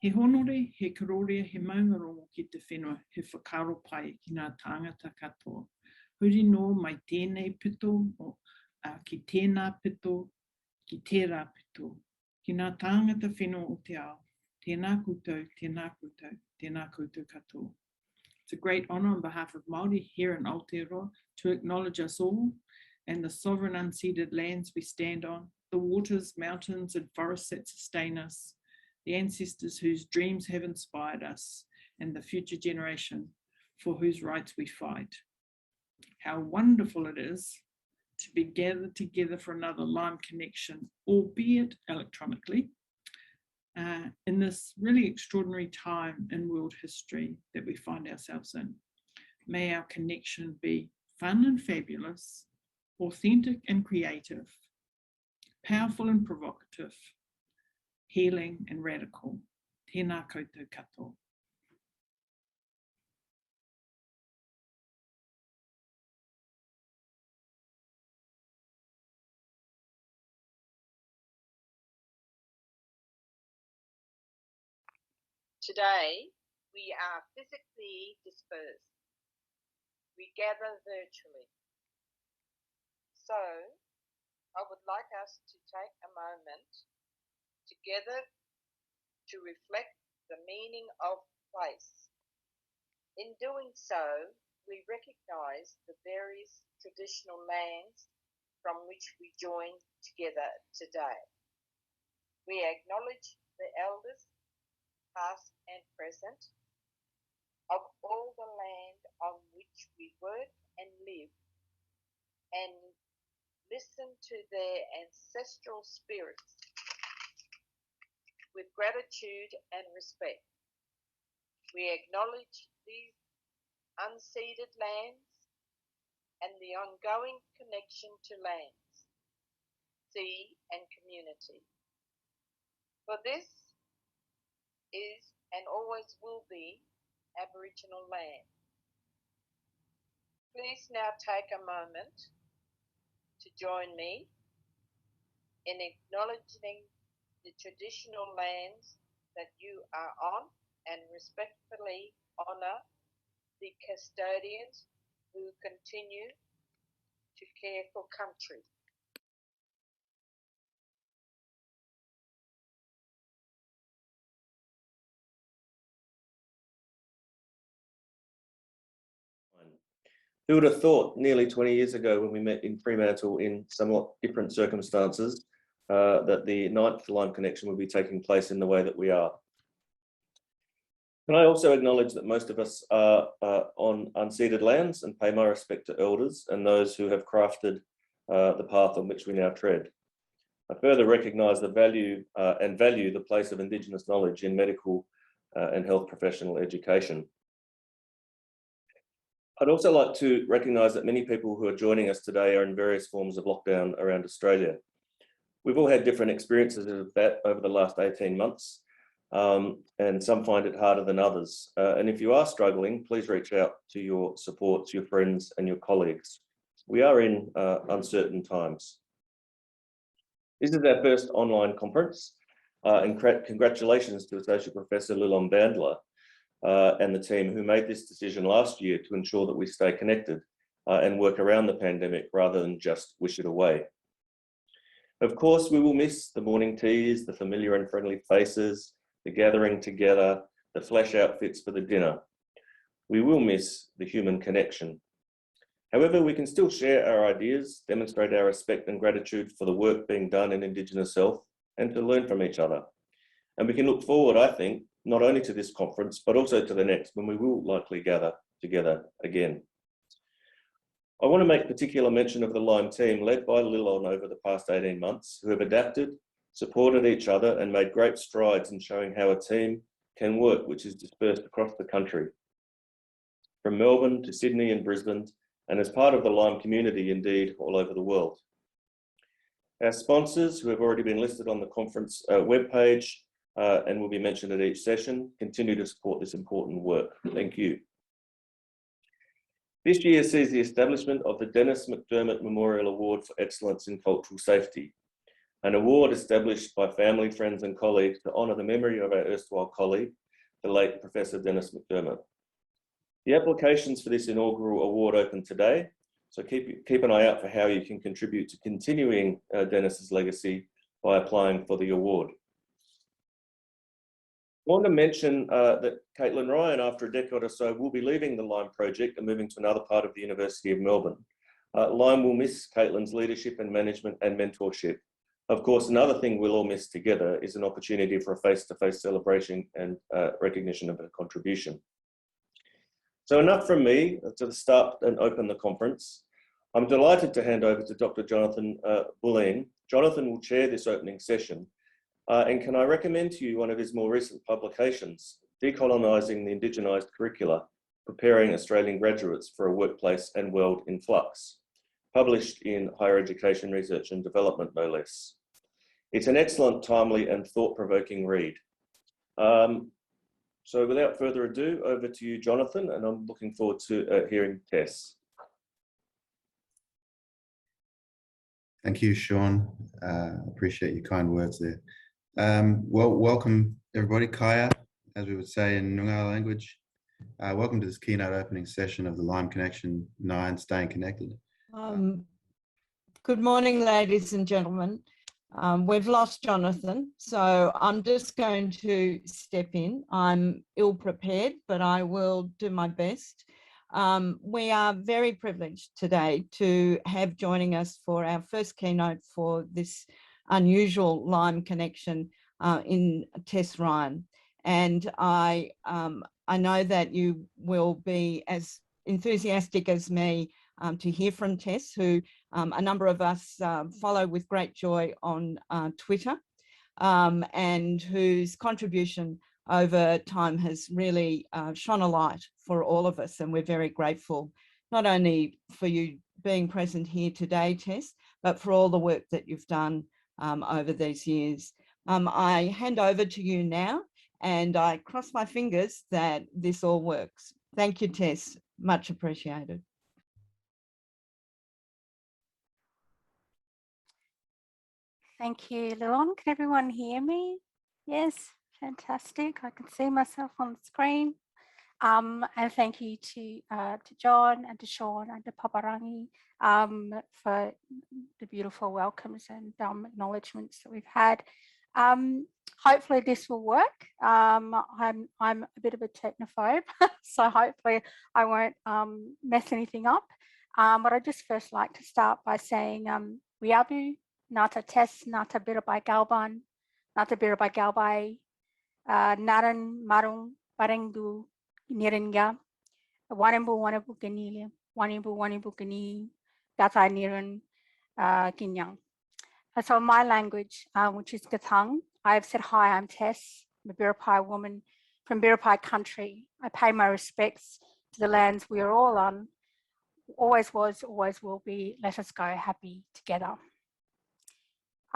He honore, he karorea, he maungarongo ki te whenua, he whakaro pai ki ngā tāngata katoa. Huri no mai tēnei pito, ki tēnā pito, ki tērā pito, ki ngā tāngata whenua o te ao. Tēnā koutou, tēnā koutou, tēnā koutou katoa. It's a great honour on behalf of Māori here in Aotearoa to acknowledge us all and the sovereign unceded lands we stand on, the waters, mountains and forests that sustain us, the ancestors whose dreams have inspired us, and the future generation for whose rights we fight. How wonderful it is to be gathered together for another Lime Connection, albeit electronically, in this really extraordinary time in world history that we find ourselves in. May our connection be fun and fabulous, authentic and creative, powerful and provocative, healing and radical. Tēnā koutou katoa. Today, we are physically dispersed. We gather virtually. So, I would like us to take a moment together to reflect the meaning of place. In doing so, we recognise the various traditional lands from which we join together today. We acknowledge the elders, past and present, of all the land on which we work and live, and listen to their ancestral spirits with gratitude and respect. We acknowledge these unceded lands and the ongoing connection to lands, sea and community. For this is and always will be Aboriginal land. Please now take a moment to join me in acknowledging the traditional lands that you are on and respectfully honour the custodians who continue to care for country. Who would have thought nearly 20 years ago when we met in Fremantle in somewhat different circumstances that the 9th Lime Connection would be taking place in the way that we are. Can I also acknowledge that most of us are on unceded lands and pay my respect to elders and those who have crafted the path on which we now tread. I further recognise the value the place of Indigenous knowledge in medical and health professional education. I'd also like to recognise that many people who are joining us today are in various forms of lockdown around Australia. We've all had different experiences of that over the last 18 months, and some find it harder than others. And if you are struggling, please reach out to your supports, your friends and your colleagues. We are in uncertain times. This is our first online conference, and congratulations to Associate Professor Lulon Bandler and the team who made this decision last year to ensure that we stay connected and work around the pandemic rather than just wish it away. Of course, we will miss the morning teas, the familiar and friendly faces, the gathering together, the flash outfits for the dinner. We will miss the human connection. However, we can still share our ideas, demonstrate our respect and gratitude for the work being done in Indigenous health, and to learn from each other. And we can look forward, I think, not only to this conference, but also to the next, when we will likely gather together again. I want to make particular mention of the Lime team led by Lilon over the past 18 months, who have adapted, supported each other and made great strides in showing how a team can work, which is dispersed across the country. From Melbourne to Sydney and Brisbane, and as part of the Lime community, indeed, all over the world. Our sponsors, who have already been listed on the conference webpage and will be mentioned at each session, continue to support this important work. Thank you. This year sees the establishment of the Dennis McDermott Memorial Award for Excellence in Cultural Safety. an award established by family, friends and colleagues to honour the memory of our erstwhile colleague, the late Professor Dennis McDermott. The applications for this inaugural award open today, so keep an eye out for how you can contribute to continuing Dennis's legacy by applying for the award. I want to mention that Caitlin Ryan, after a decade or so, will be leaving the Lime project and moving to another part of the University of Melbourne. Lime will miss Caitlin's leadership and management and mentorship. Of course, another thing we'll all miss together is an opportunity for a face-to-face celebration and recognition of her contribution. So enough from me to start and open the conference. I'm delighted to hand over to Dr. Jonathan Bullen. Jonathan will chair this opening session. And can I recommend to you one of his more recent publications, Decolonising the Indigenised Curricula, Preparing Australian Graduates for a Workplace and World in Flux, published in Higher Education Research and Development, no less. It's an excellent, timely and thought-provoking read. So without further ado, over to you, Jonathan, and I'm looking forward to hearing Tess. Thank you, Sean. Appreciate your kind words there. Well, welcome everybody, Kaya, as we would say in Noongar language. Welcome to this keynote opening session of the Lime Connection 9, Staying Connected. Good morning, ladies and gentlemen. We've lost Jonathan, so I'm just going to step in. I'm ill prepared, but I will do my best. We are very privileged today to have joining us for our first keynote for this unusual Lime connection in Tess Ryan. And I know that you will be as enthusiastic as me to hear from Tess, who a number of us follow with great joy on Twitter, and whose contribution over time has really shone a light for all of us. And we're very grateful, not only for you being present here today, Tess, but for all the work that you've done over these years. I hand over to you now, and I cross my fingers that this all works. Thank you, Tess. Much appreciated. Thank you, Lilon. Can everyone hear me? Yes, fantastic. I can see myself on the screen. And thank you to John and to Sean and to Paparangi for the beautiful welcomes and acknowledgements that we've had. Hopefully this will work. I'm a bit of a technophobe, so hopefully I won't mess anything up. But I'd just first like to start by saying Wiabu, Nata Tess, Nata Birabai Galban, Nata Birabai Galbai, Naran Marung, Barengu, Niringa, Wanimbu Ganilia, Wanimbu Gani, Gatai Niran, Ginyang. So my language, which is Gathang, I have said, hi, I'm Tess, I'm a Biripai woman from Biripai country. I pay my respects to the lands we are all on, always was, always will be. Let us go happy together.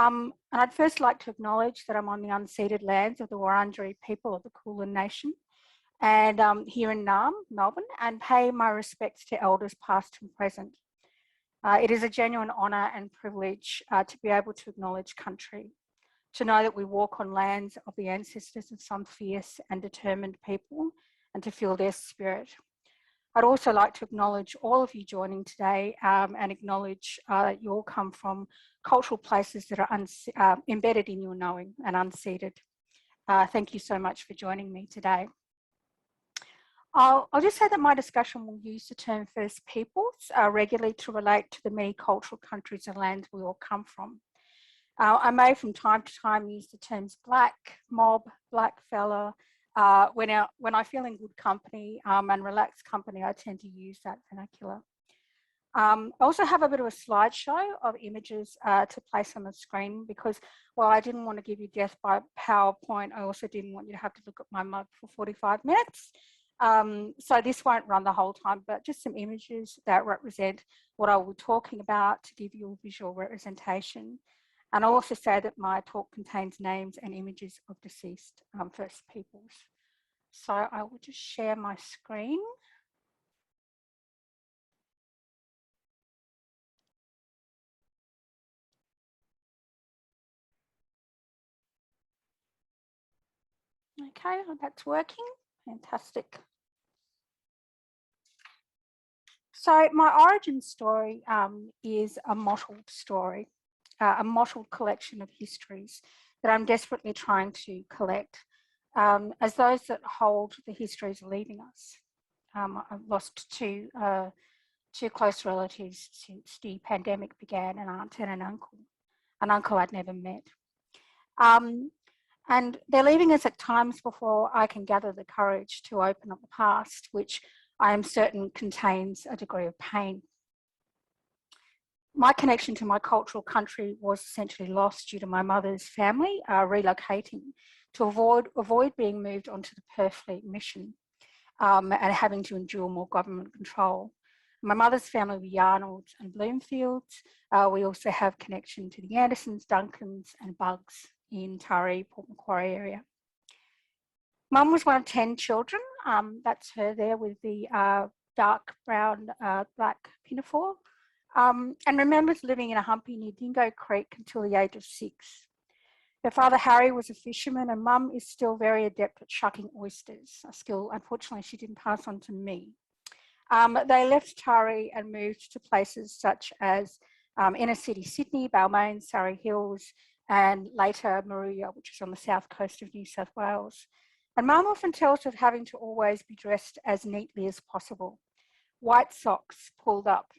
And I'd first like to acknowledge that I'm on the unceded lands of the Wurundjeri people of the Kulin Nation, and here in Naarm, Melbourne, and pay my respects to elders past and present. It is a genuine honour and privilege to be able to acknowledge country, to know that we walk on lands of the ancestors of some fierce and determined people, and to feel their spirit. I'd also like to acknowledge all of you joining today and acknowledge that you all come from cultural places that are embedded in your knowing and unceded. Thank you so much for joining me today. I'll just say that my discussion will use the term First Peoples regularly to relate to the many cultural countries and lands we all come from. I may from time to time use the terms black, mob, black fella. When I feel in good company and relaxed company, I tend to use that vernacular. I also have a bit of a slideshow of images to place on the screen because while I didn't want to give you death by PowerPoint, I also didn't want you to have to look at my mug for 45 minutes. So this won't run the whole time, but just some images that represent what I will be talking about to give you a visual representation. And I'll also say that my talk contains names and images of deceased First Peoples. So I will just share my screen. Okay, that's working. Fantastic. So my origin story is a mottled story, a mottled collection of histories that I'm desperately trying to collect, as those that hold the histories are leaving us. I've lost two close relatives since the pandemic began, an aunt and an uncle I'd never met. And they're leaving us at times before I can gather the courage to open up the past, which I am certain contains a degree of pain. My connection to my cultural country was essentially lost due to my mother's family relocating to avoid being moved onto the Perth Fleet mission and having to endure more government control. My mother's family were Yarnalds and Bloomfields. We also have connection to the Andersons, Duncans and Buggs in Taree, Port Macquarie area. Mum was one of 10 children. That's her there with the dark brown, black pinafore. And remembers living in a humpy near Dingo Creek until the age of 6. Her father, Harry, was a fisherman, and Mum is still very adept at shucking oysters, a skill, unfortunately, she didn't pass on to me. They left Taree and moved to places such as inner city Sydney, Balmain, Surrey Hills, and later Moruya, which is on the south coast of New South Wales. And Mum often tells of having to always be dressed as neatly as possible. White socks pulled up,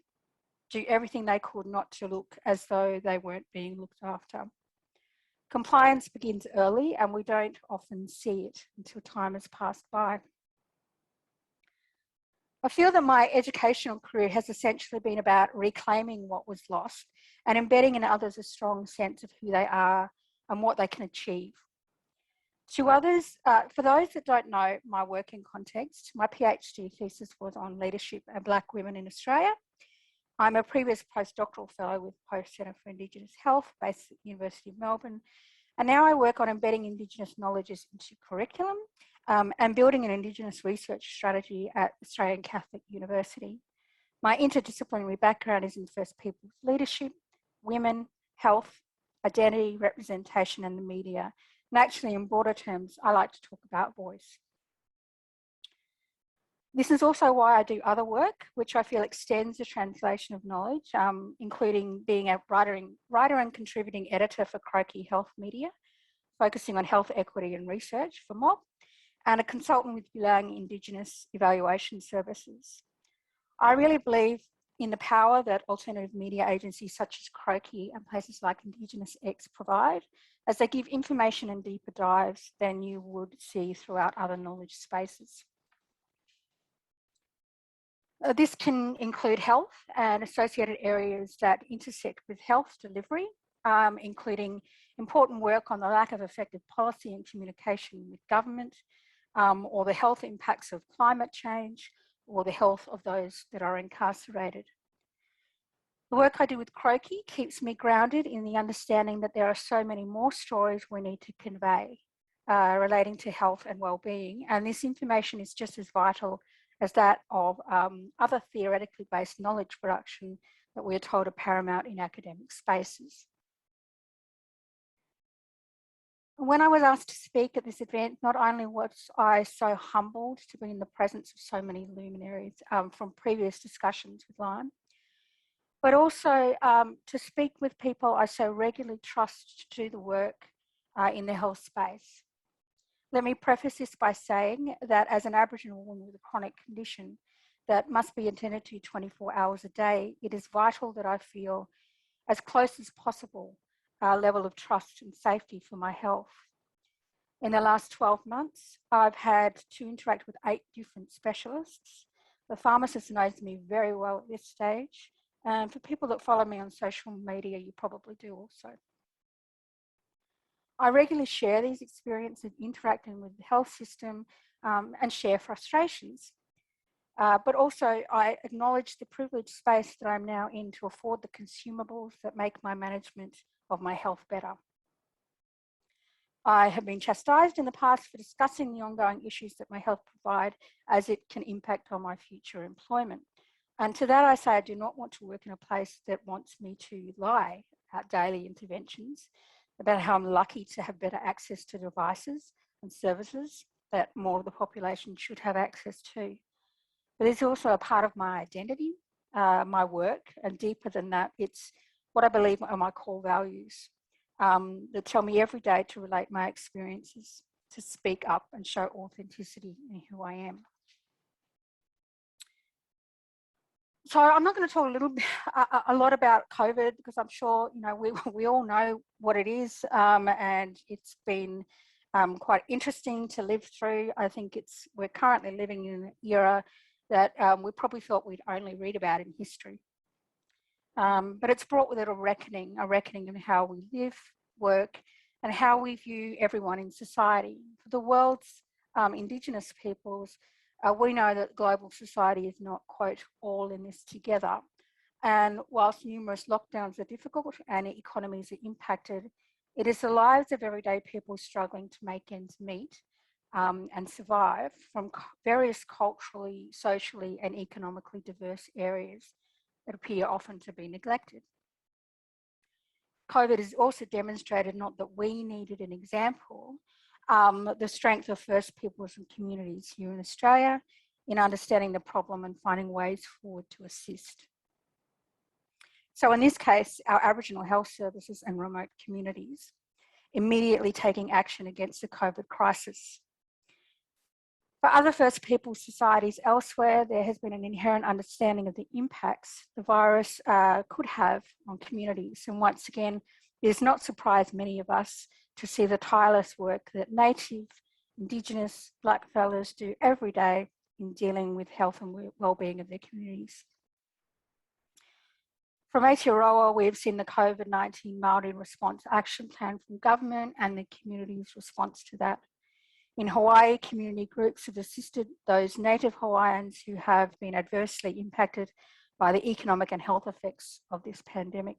do everything they could not to look as though they weren't being looked after. Compliance begins early, and we don't often see it until time has passed by. I feel that my educational career has essentially been about reclaiming what was lost and embedding in others a strong sense of who they are and what they can achieve. To others, for those that don't know my working context, my PhD thesis was on leadership and Black women in Australia. I'm a previous postdoctoral fellow with Post Centre for Indigenous Health based at the University of Melbourne. And now I work on embedding Indigenous knowledges into curriculum and building an Indigenous research strategy at Australian Catholic University. My interdisciplinary background is in First Peoples leadership, women, health, identity, representation, and the media. And actually, in broader terms, I like to talk about voice. This is also why I do other work, which I feel extends the translation of knowledge, including being a writer and contributing editor for Croaky Health Media, focusing on health equity and research for MOB, and a consultant with Bullen Indigenous evaluation services. I really believe in the power that alternative media agencies such as Croaky and places like Indigenous X provide, as they give information and deeper dives than you would see throughout other knowledge spaces. This can include health and associated areas that intersect with health delivery, including important work on the lack of effective policy and communication with government, or the health impacts of climate change, or the health of those that are incarcerated. The work I do with Croaky keeps me grounded in the understanding that there are so many more stories we need to convey relating to health and well-being, and this information is just as vital as that of other theoretically based knowledge production that we are told are paramount in academic spaces. When I was asked to speak at this event, not only was I so humbled to be in the presence of so many luminaries from previous discussions with Lyme, but also to speak with people I so regularly trust to do the work in the health space. Let me preface this by saying that as an Aboriginal woman with a chronic condition that must be attended to 24 hours a day, it is vital that I feel as close as possible a level of trust and safety for my health. In the last 12 months, I've had to interact with 8 different specialists. The pharmacist knows me very well at this stage. And for people that follow me on social media, you probably do also. I regularly share these experiences interacting with the health system and share frustrations. But also I acknowledge the privileged space that I'm now in to afford the consumables that make my management of my health better. I have been chastised in the past for discussing the ongoing issues that my health provide as it can impact on my future employment. And to that I say I do not want to work in a place that wants me to lie about daily interventions, about how I'm lucky to have better access to devices and services that more of the population should have access to. But it's also a part of my identity, my work, and deeper than that, it's what I believe are my core values that tell me every day to relate my experiences, to speak up and show authenticity in who I am. So I'm not going to talk a lot about COVID, because I'm sure we all know what it is, and it's been quite interesting to live through. I think we're currently living in an era that we probably thought we'd only read about in history. But it's brought with it a reckoning of how we live, work, and how we view everyone in society. For the world's Indigenous peoples, we know that global society is not, quote, all in this together. And whilst numerous lockdowns are difficult and economies are impacted, it is the lives of everyday people struggling to make ends meet and survive from various culturally, socially, and economically diverse areas that appear often to be neglected. COVID has also demonstrated not that we needed an example, the strength of First Peoples and communities here in Australia in understanding the problem and finding ways forward to assist. So in this case, our Aboriginal health services and remote communities immediately taking action against the COVID crisis. For other First Peoples societies elsewhere, there has been an inherent understanding of the impacts the virus could have on communities. And once again, it does not surprise many of us to see the tireless work that Native, Indigenous, Blackfellas do every day in dealing with health and well-being of their communities. From Aotearoa, we have seen the COVID-19 Māori Response Action Plan from government and the community's response to that. In Hawaii, community groups have assisted those native Hawaiians who have been adversely impacted by the economic and health effects of this pandemic.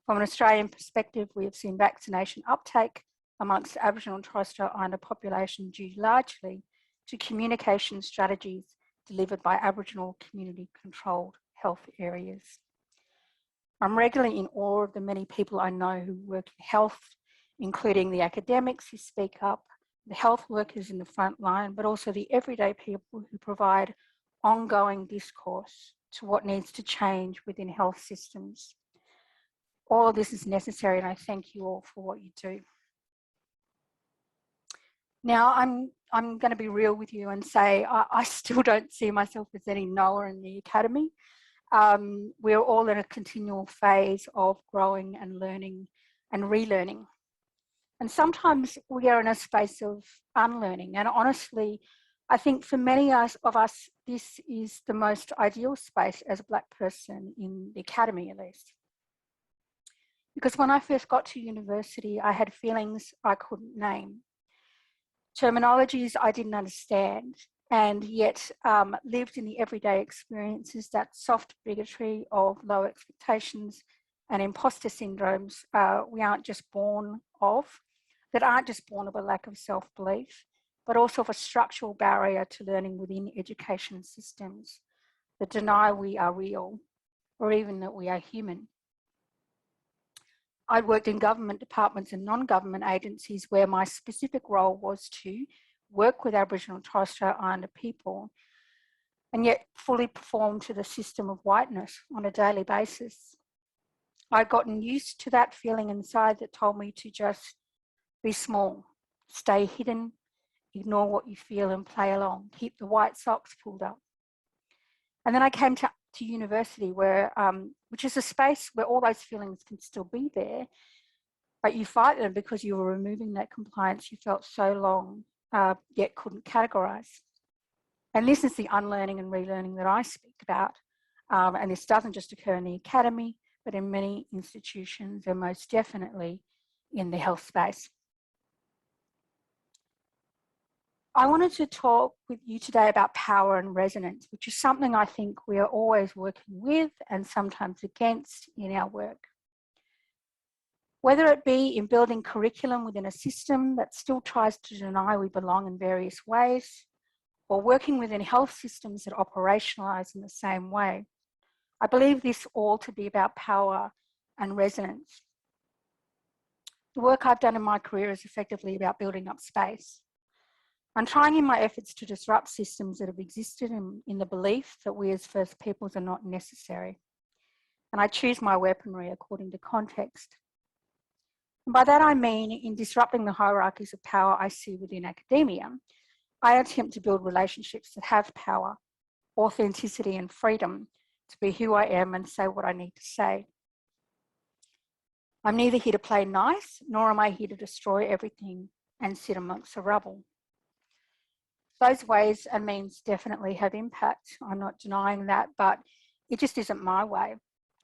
From an Australian perspective, we have seen vaccination uptake amongst the Aboriginal and Torres Strait Islander population due largely to communication strategies delivered by Aboriginal community-controlled health areas. I'm regularly in awe of the many people I know who work in health, including the academics who speak up, the health workers in the front line, but also the everyday people who provide ongoing discourse to what needs to change within health systems. All of this is necessary, and I thank you all for what you do. Now, I'm going to be real with you and say I still don't see myself as any knower in the academy. We're all in a continual phase of growing and learning and relearning. And sometimes we are in a space of unlearning. And honestly, I think for many of us, this is the most ideal space as a Black person in the academy, at least. Because when I first got to university, I had feelings I couldn't name, terminologies I didn't understand, and yet lived in the everyday experiences, that soft bigotry of low expectations and imposter syndromes we aren't just born of, that aren't just born of a lack of self-belief, but also of a structural barrier to learning within education systems that deny we are real or even that we are human. I'd worked in government departments and non-government agencies where my specific role was to work with Aboriginal and Torres Strait Islander people and yet fully perform to the system of whiteness on a daily basis. I'd gotten used to that feeling inside that told me to just be small, stay hidden, ignore what you feel and play along, keep the white socks pulled up. And then I came to university where, which is a space where all those feelings can still be there, but you fight them because you were removing that compliance you felt so long, yet couldn't categorize. And this is the unlearning and relearning that I speak about. And this doesn't just occur in the academy, but in many institutions and most definitely in the health space. I wanted to talk with you today about power and resonance, which is something I think we are always working with and sometimes against in our work. Whether it be in building curriculum within a system that still tries to deny we belong in various ways, or working within health systems that operationalise in the same way, I believe this all to be about power and resonance. The work I've done in my career is effectively about building up space, I'm trying in my efforts to disrupt systems that have existed in the belief that we as First Peoples are not necessary. And I choose my weaponry according to context. And by that I mean, in disrupting the hierarchies of power I see within academia, I attempt to build relationships that have power, authenticity and freedom to be who I am and say what I need to say. I'm neither here to play nice, nor am I here to destroy everything and sit amongst the rubble. Those ways and means definitely have impact. I'm not denying that, but it just isn't my way.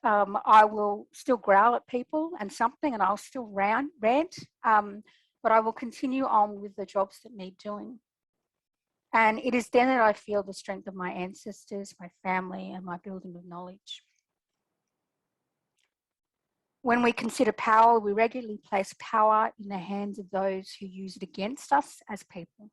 I will still growl at people and something, and I'll still rant, but I will continue on with the jobs that need doing. And it is then that I feel the strength of my ancestors, my family, and my building of knowledge. When we consider power, we regularly place power in the hands of those who use it against us as people.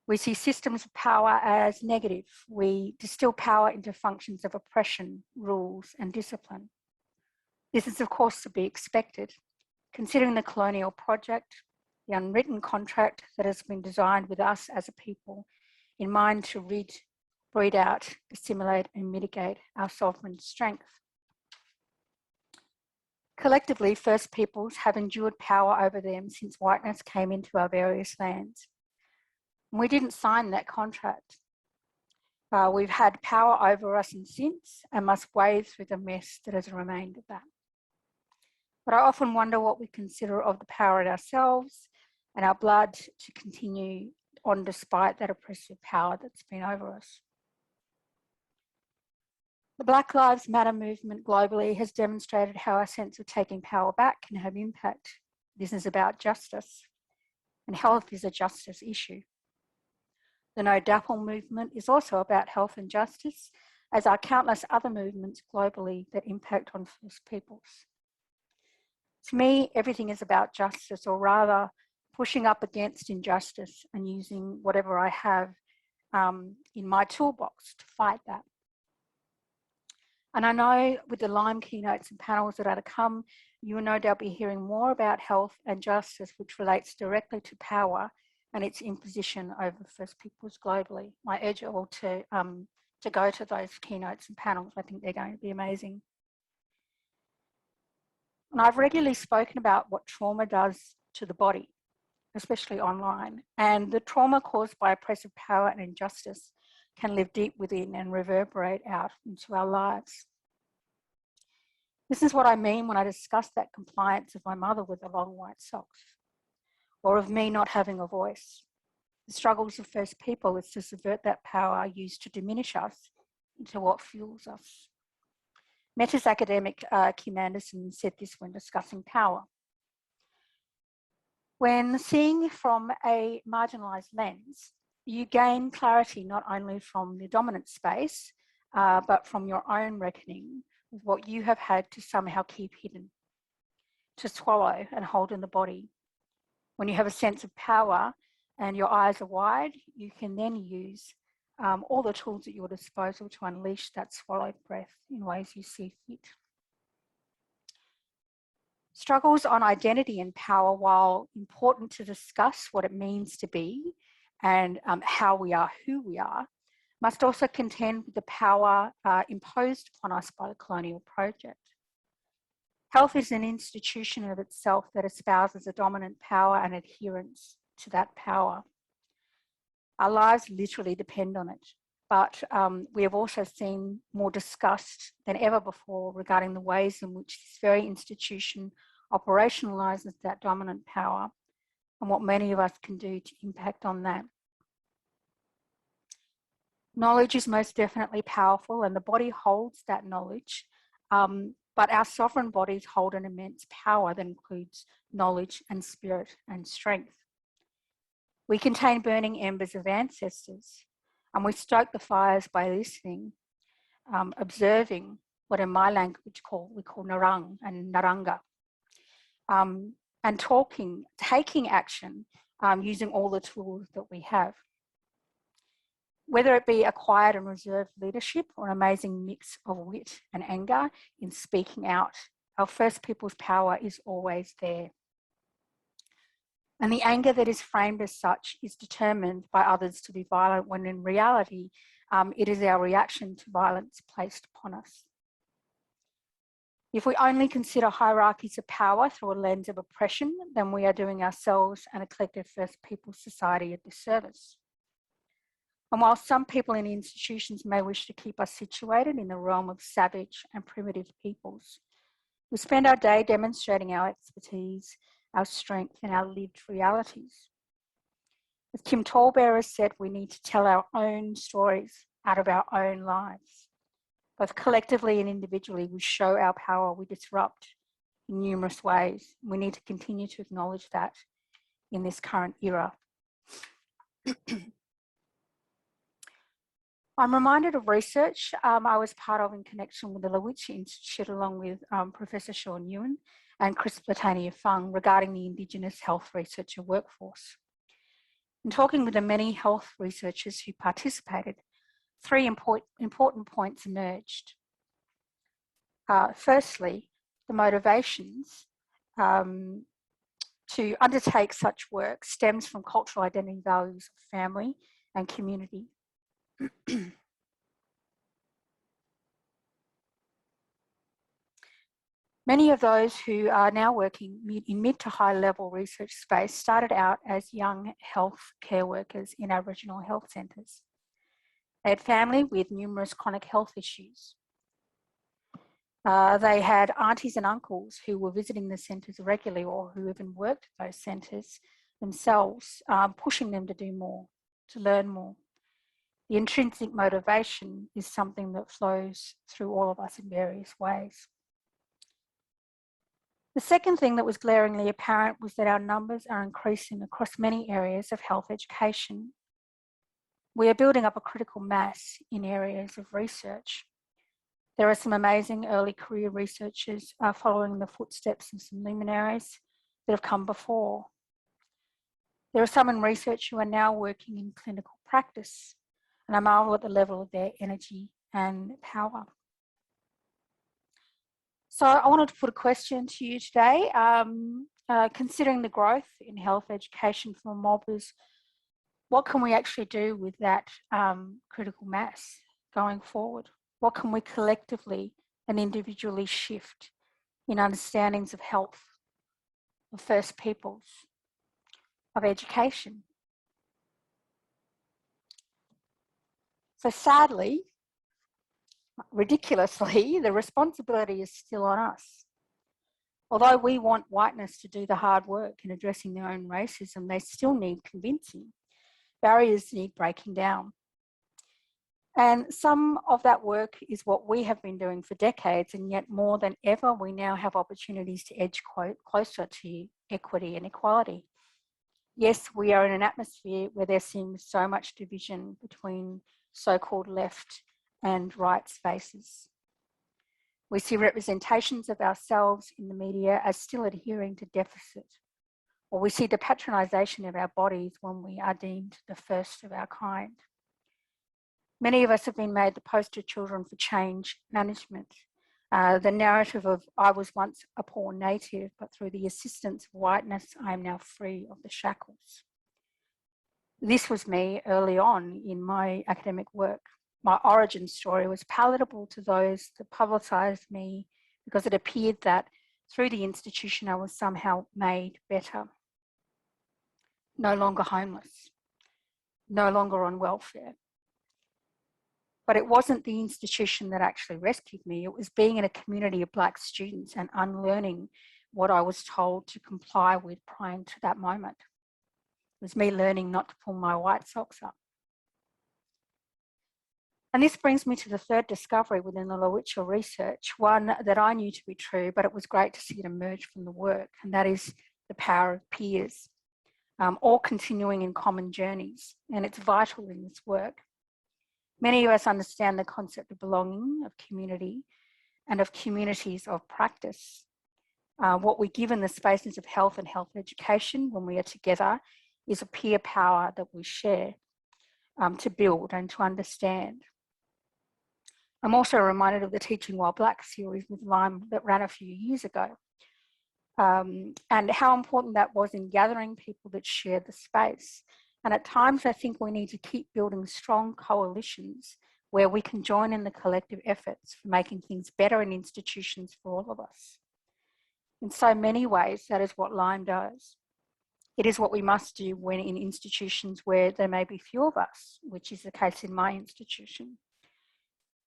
We see systems of power as negative. We distill power into functions of oppression, rules, and discipline. This is, of course, to be expected, considering the colonial project, the unwritten contract that has been designed with us as a people in mind to breed out, assimilate, and mitigate our sovereign strength. Collectively, First Peoples have endured power over them since whiteness came into our various lands. We didn't sign that contract. We've had power over us and since, and must wade through the mess that has remained of that. But I often wonder what we consider of the power in ourselves and our blood to continue on despite that oppressive power that's been over us. The Black Lives Matter movement globally has demonstrated how our sense of taking power back can have impact. This is about justice, and health is a justice issue. The No DAPL movement is also about health and justice, as are countless other movements globally that impact on First Peoples. To me, everything is about justice, or rather pushing up against injustice and using whatever I have in my toolbox to fight that. And I know with the Lime keynotes and panels that are to come, you will no doubt be hearing more about health and justice, which relates directly to power and its imposition over First Peoples globally. I urge you all to go to those keynotes and panels. I think they're going to be amazing. And I've regularly spoken about what trauma does to the body, especially online, and the trauma caused by oppressive power and injustice can live deep within and reverberate out into our lives. This is what I mean when I discuss that compliance of my mother with the long white socks, or of me not having a voice. The struggles of First People is to subvert that power used to diminish us into what fuels us. Metis academic Kim Anderson said this when discussing power. When seeing from a marginalised lens, you gain clarity not only from the dominant space, but from your own reckoning with what you have had to somehow keep hidden, to swallow and hold in the body. When you have a sense of power and your eyes are wide, you can then use all the tools at your disposal to unleash that swallowed breath in ways you see fit. Struggles on identity and power, while important to discuss what it means to be and how we are who we are, must also contend with the power imposed upon us by the colonial project. Health is an institution of itself that espouses a dominant power and adherence to that power. Our lives literally depend on it, but we have also seen more discussed than ever before regarding the ways in which this very institution operationalises that dominant power and what many of us can do to impact on that. Knowledge is most definitely powerful, and the body holds that knowledge, but our sovereign bodies hold an immense power that includes knowledge and spirit and strength. We contain burning embers of ancestors, and we stoke the fires by listening, observing what in my language we call narang and naranga, and talking, taking action, using all the tools that we have. Whether it be a quiet and reserved leadership or an amazing mix of wit and anger in speaking out, our First Peoples power is always there. And the anger that is framed as such is determined by others to be violent, when in reality, it is our reaction to violence placed upon us. If we only consider hierarchies of power through a lens of oppression, then we are doing ourselves and a collective First Peoples society a disservice. And while some people in institutions may wish to keep us situated in the realm of savage and primitive peoples, we spend our day demonstrating our expertise, our strength, and our lived realities. As Kim Tallbearer said, we need to tell our own stories out of our own lives. Both collectively and individually, we show our power, we disrupt in numerous ways. We need to continue to acknowledge that in this current era. I'm reminded of research I was part of in connection with the Lowitja Institute, along with Professor Sean Ewan and Chris Platania-Fung, regarding the Indigenous health researcher workforce. In talking with the many health researchers who participated, three important points emerged. Firstly, the motivations to undertake such work stems from cultural identity values of family and community. Many of those who are now working in mid to high level research space started out as young health care workers in Aboriginal health centres. They had family with numerous chronic health issues. They had aunties and uncles who were visiting the centres regularly, or who even worked at those centres themselves, pushing them to do more, to learn more. The intrinsic motivation is something that flows through all of us in various ways. The second thing that was glaringly apparent was that our numbers are increasing across many areas of health education. We are building up a critical mass in areas of research. There are some amazing early career researchers following the footsteps of some luminaries that have come before. There are some in research who are now working in clinical practice, and I marvel at the level of their energy and power. So I wanted to put a question to you today. Considering the growth in health education for mobbers, what can we actually do with that critical mass going forward? What can we collectively and individually shift in understandings of health, of First Peoples, of education? So sadly, ridiculously, the responsibility is still on us. Although we want whiteness to do the hard work in addressing their own racism, they still need convincing. Barriers need breaking down. And some of that work is what we have been doing for decades, and yet more than ever, we now have opportunities to edge closer to equity and equality. Yes, we are in an atmosphere where there seems so much division between so-called left and right spaces. We see representations of ourselves in the media as still adhering to deficit, or we see the patronisation of our bodies when we are deemed the first of our kind. Many of us have been made the poster children for change management. The narrative of I was once a poor native, but through the assistance of whiteness, I am now free of the shackles. This was me early on in my academic work. My origin story was palatable to those that publicised me because it appeared that through the institution I was somehow made better. No longer homeless, no longer on welfare. But it wasn't the institution that actually rescued me. It was being in a community of Black students and unlearning what I was told to comply with prior to that moment. It was me learning not to pull my white socks up. And this brings me to the third discovery within the Lowitja research, one that I knew to be true, but it was great to see it emerge from the work, and that is the power of peers, all continuing in common journeys, and it's vital in this work. Many of us understand the concept of belonging, of community, and of communities of practice. What we give in the spaces of health and health education when we are together is a peer power that we share to build and to understand. I'm also reminded of the Teaching While Black series with Lime that ran a few years ago. and how important that was in gathering people that share the space. And at times, I think we need to keep building strong coalitions where we can join in the collective efforts for making things better in institutions for all of us. In so many ways, that is what Lime does. It is what we must do when in institutions where there may be few of us, which is the case in my institution.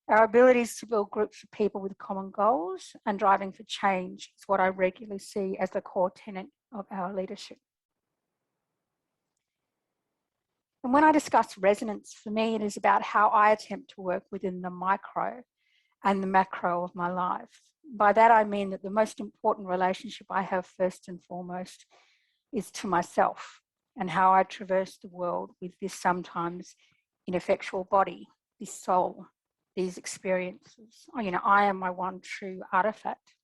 Our abilities to build groups of people with common goals and driving for change is what I regularly see as the core tenet of our leadership. And when I discuss resonance, for me, it is about how I attempt to work within the micro and the macro of my life. By that, I mean that the most important relationship I have first and foremost is to myself and how I traverse the world with this sometimes ineffectual body, this soul, these experiences. I am my one true artifact.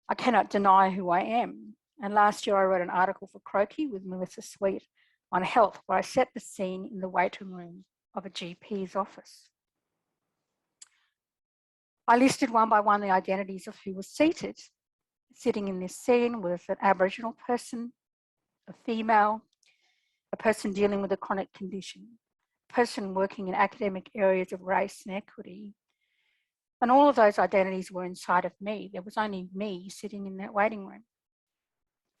I cannot deny who I am. And last year I wrote an article for Croaky with Melissa Sweet on health, where I set the scene in the waiting room of a GP's office. I listed one by one the identities of who was seated. Sitting in this scene was an Aboriginal person, a female, a person dealing with a chronic condition, a person working in academic areas of race and equity. And all of those identities were inside of me. There was only me sitting in that waiting room.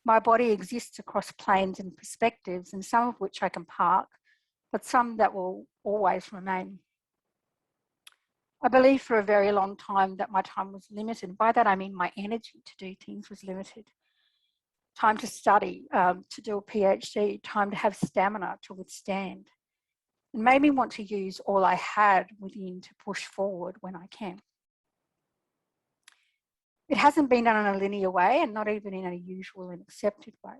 My body exists across planes and perspectives, and some of which I can park, but some that will always remain. I believe for a very long time that my time was limited. By that, I mean my energy to do things was limited. Time to study, to do a PhD, time to have stamina to withstand. It made me want to use all I had within to push forward when I can. It hasn't been done in a linear way and not even in a usual and accepted way.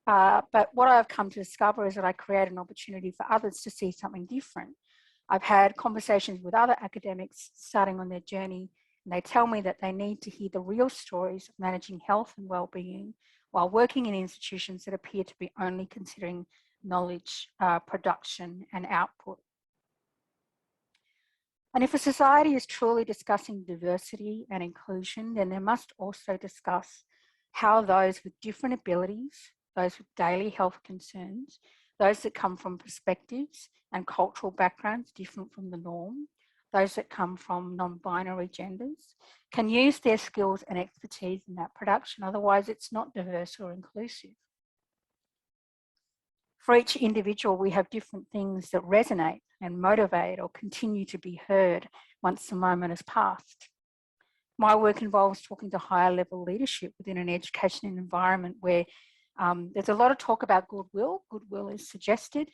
But what I've come to discover is that I create an opportunity for others to see something different. I've had conversations with other academics starting on their journey, and they tell me that they need to hear the real stories of managing health and well-being while working in institutions that appear to be only considering knowledge, production and output. And if a society is truly discussing diversity and inclusion, then they must also discuss how those with different abilities, those with daily health concerns, those that come from perspectives and cultural backgrounds different from the norm, those that come from non-binary genders, can use their skills and expertise in that production. Otherwise, it's not diverse or inclusive. For each individual, we have different things that resonate and motivate or continue to be heard once the moment has passed. My work involves talking to higher level leadership within an education environment where there's a lot of talk about goodwill. Goodwill is suggested,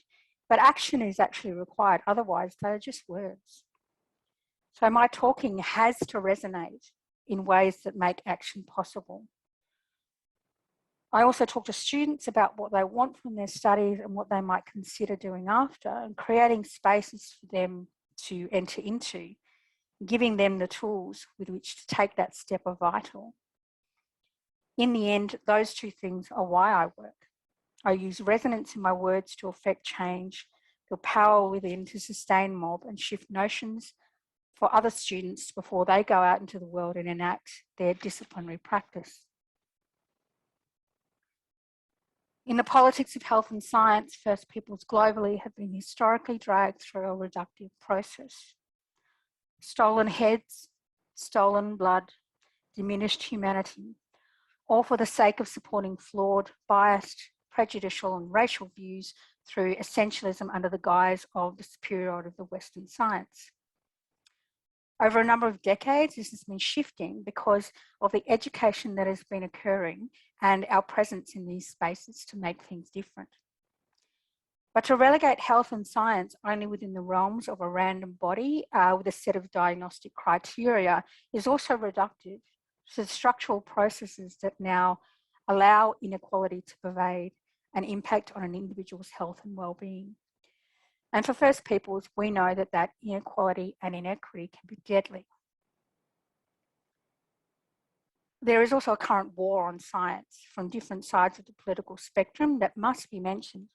but action is actually required. Otherwise, they're just words. So my talking has to resonate in ways that make action possible. I also talk to students about what they want from their studies and what they might consider doing after, and creating spaces for them to enter into. Giving them the tools with which to take that step are vital. In the end, those two things are why I work. I use resonance in my words to affect change, feel power within to sustain mob and shift notions for other students before they go out into the world and enact their disciplinary practice. In the politics of health and science, First Peoples globally have been historically dragged through a reductive process. Stolen heads, stolen blood, diminished humanity, all for the sake of supporting flawed, biased, prejudicial and racial views through essentialism under the guise of the superiority of the Western science. Over a number of decades, this has been shifting because of the education that has been occurring and our presence in these spaces to make things different. But to relegate health and science only within the realms of a random body with a set of diagnostic criteria is also reductive to the structural processes that now allow inequality to pervade and impact on an individual's health and well-being. And for First Peoples, we know that that inequality and inequity can be deadly. There is also a current war on science from different sides of the political spectrum that must be mentioned.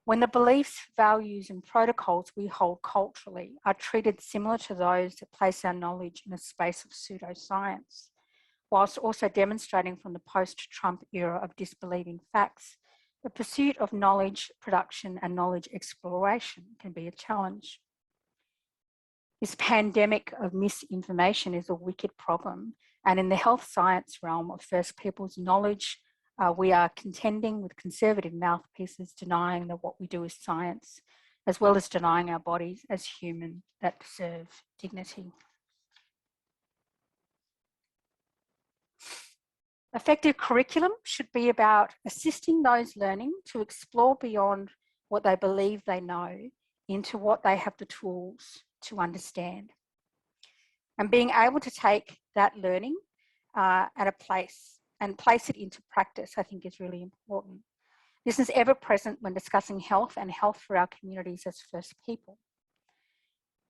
When the beliefs, values and protocols we hold culturally are treated similar to those that place our knowledge in a space of pseudoscience, whilst also demonstrating from the post-Trump era of disbelieving facts, the pursuit of knowledge production and knowledge exploration can be a challenge. This pandemic of misinformation is a wicked problem, and in the health science realm of First Peoples knowledge, we are contending with conservative mouthpieces denying that what we do is science, as well as denying our bodies as human that deserve dignity. Effective curriculum should be about assisting those learning to explore beyond what they believe they know into what they have the tools to understand. And being able to take that learning at a place and place it into practice, I think is really important. This is ever present when discussing health and health for our communities as First People.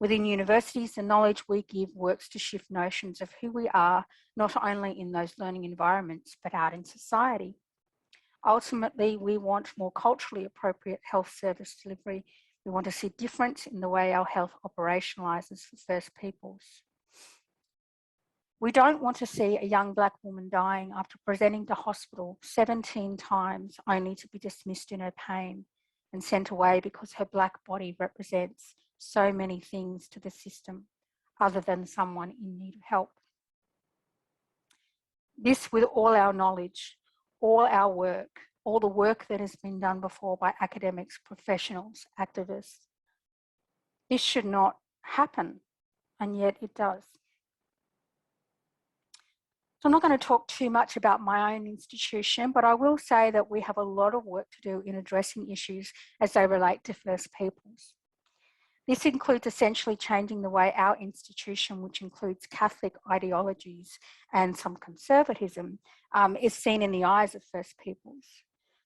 Within universities, the knowledge we give works to shift notions of who we are, not only in those learning environments, but out in society. Ultimately, we want more culturally appropriate health service delivery. We want to see difference in the way our health operationalises for First Peoples. We don't want to see a young Black woman dying after presenting to hospital 17 times only to be dismissed in her pain and sent away because her Black body represents so many things to the system other than someone in need of help. This with all our knowledge, all our work, all the work that has been done before by academics, professionals, activists. This should not happen, and yet it does. So I'm not going to talk too much about my own institution, but I will say that we have a lot of work to do in addressing issues as they relate to First Peoples. This includes essentially changing the way our institution, which includes Catholic ideologies and some conservatism, is seen in the eyes of First Peoples.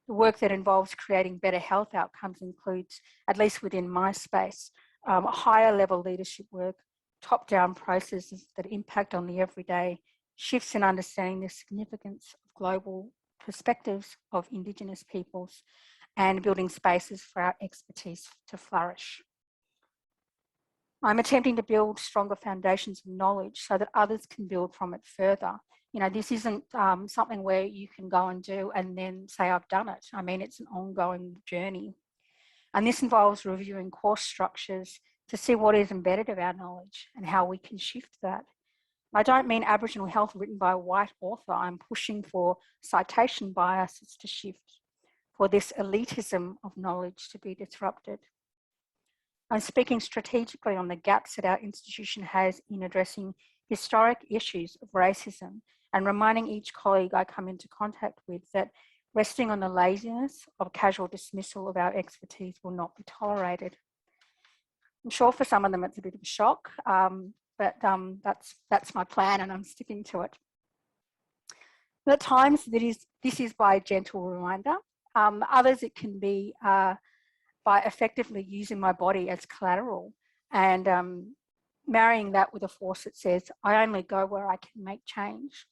The work that involves creating better health outcomes includes, at least within my space, higher level leadership work, top-down processes that impact on the everyday, shifts in understanding the significance of global perspectives of Indigenous peoples, and building spaces for our expertise to flourish. I'm attempting to build stronger foundations of knowledge so that others can build from it further. You know, this isn't something where you can go and do and then say, I've done it. I mean, it's an ongoing journey. And this involves reviewing course structures to see what is embedded of our knowledge and how we can shift that. I don't mean Aboriginal health written by a white author. I'm pushing for citation biases to shift, for this elitism of knowledge to be disrupted. I'm speaking strategically on the gaps that our institution has in addressing historic issues of racism and reminding each colleague I come into contact with that resting on the laziness of casual dismissal of our expertise will not be tolerated. I'm sure for some of them it's a bit of a shock, but that's my plan and I'm sticking to it. But at times this is by a gentle reminder. Others it can be by effectively using my body as collateral and marrying that with a force that says, I only go where I can make change.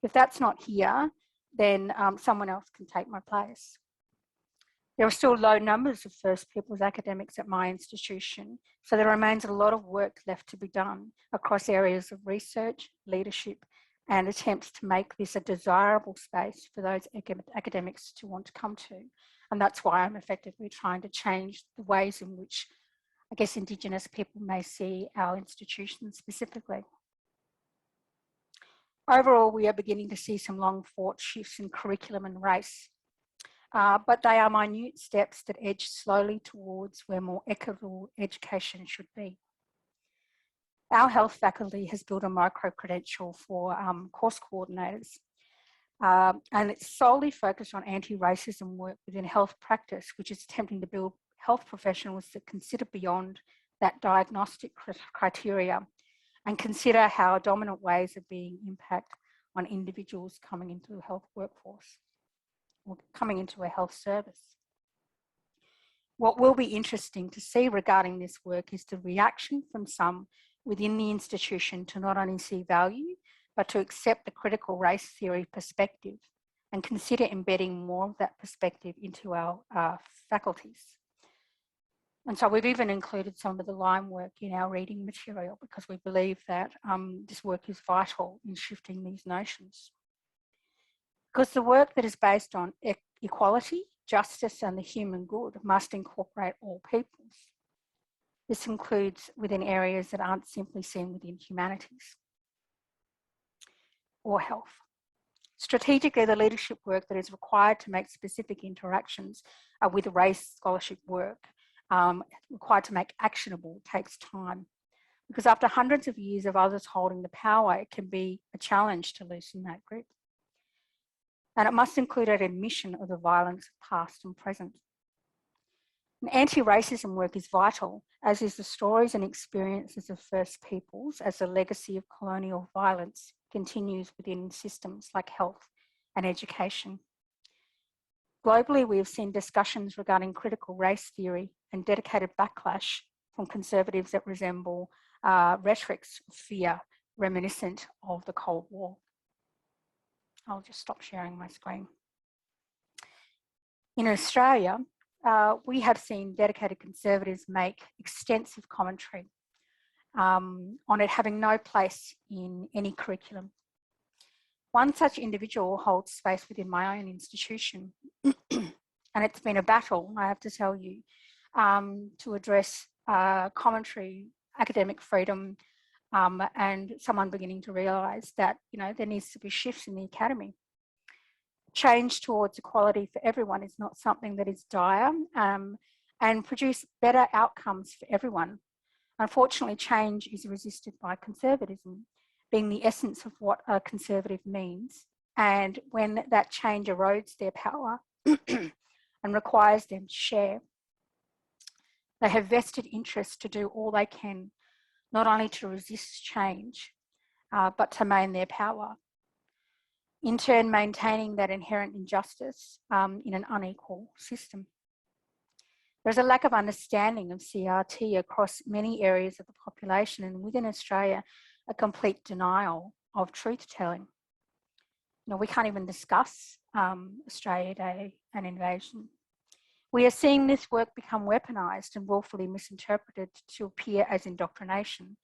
If that's not here, then someone else can take my place. There are still low numbers of First Peoples academics at my institution, so there remains a lot of work left to be done across areas of research, leadership, and attempts to make this a desirable space for those academics to want to come to. And that's why I'm effectively trying to change the ways in which, I guess, Indigenous people may see our institutions specifically. Overall, we are beginning to see some long fought shifts in curriculum and race, but they are minute steps that edge slowly towards where more equitable education should be. Our health faculty has built a micro-credential for course coordinators, and it's solely focused on anti-racism work within health practice, which is attempting to build health professionals that consider beyond that diagnostic criteria and consider how dominant ways of being impact on individuals coming into the health workforce or coming into a health service. What will be interesting to see regarding this work is the reaction from some within the institution to not only see value, but to accept the critical race theory perspective and consider embedding more of that perspective into our faculties. And so we've even included some of the line work in our reading material because we believe that this work is vital in shifting these notions. Because the work that is based on equality, justice, and the human good must incorporate all peoples. This includes within areas that aren't simply seen within humanities or health. Strategically, the leadership work that is required to make specific interactions with race scholarship work required to make actionable takes time. Because after hundreds of years of others holding the power, it can be a challenge to loosen that grip. And it must include an admission of the violence of past and present. And anti-racism work is vital, as is the stories and experiences of First Peoples as the legacy of colonial violence continues within systems like health and education. Globally, we have seen discussions regarding critical race theory and dedicated backlash from conservatives that resemble rhetorics of fear reminiscent of the Cold War. I'll just stop sharing my screen. In Australia, we have seen dedicated conservatives make extensive commentary on it having no place in any curriculum. One such individual holds space within my own institution, and it's been a battle, I have to tell you, to address commentary, academic freedom, and someone beginning to realise that, you know, there needs to be shifts in the academy. Change towards equality for everyone is not something that is dire, and produce better outcomes for everyone. Unfortunately, change is resisted by conservatism, being the essence of what a conservative means. And when that change erodes their power and requires them to share, they have vested interest to do all they can, not only to resist change, but to maintain their power. In turn, maintaining that inherent injustice in an unequal system. There's a lack of understanding of CRT across many areas of the population, and within Australia, a complete denial of truth-telling. You know, we can't even discuss Australia Day and invasion. We are seeing this work become weaponised and willfully misinterpreted to appear as indoctrination,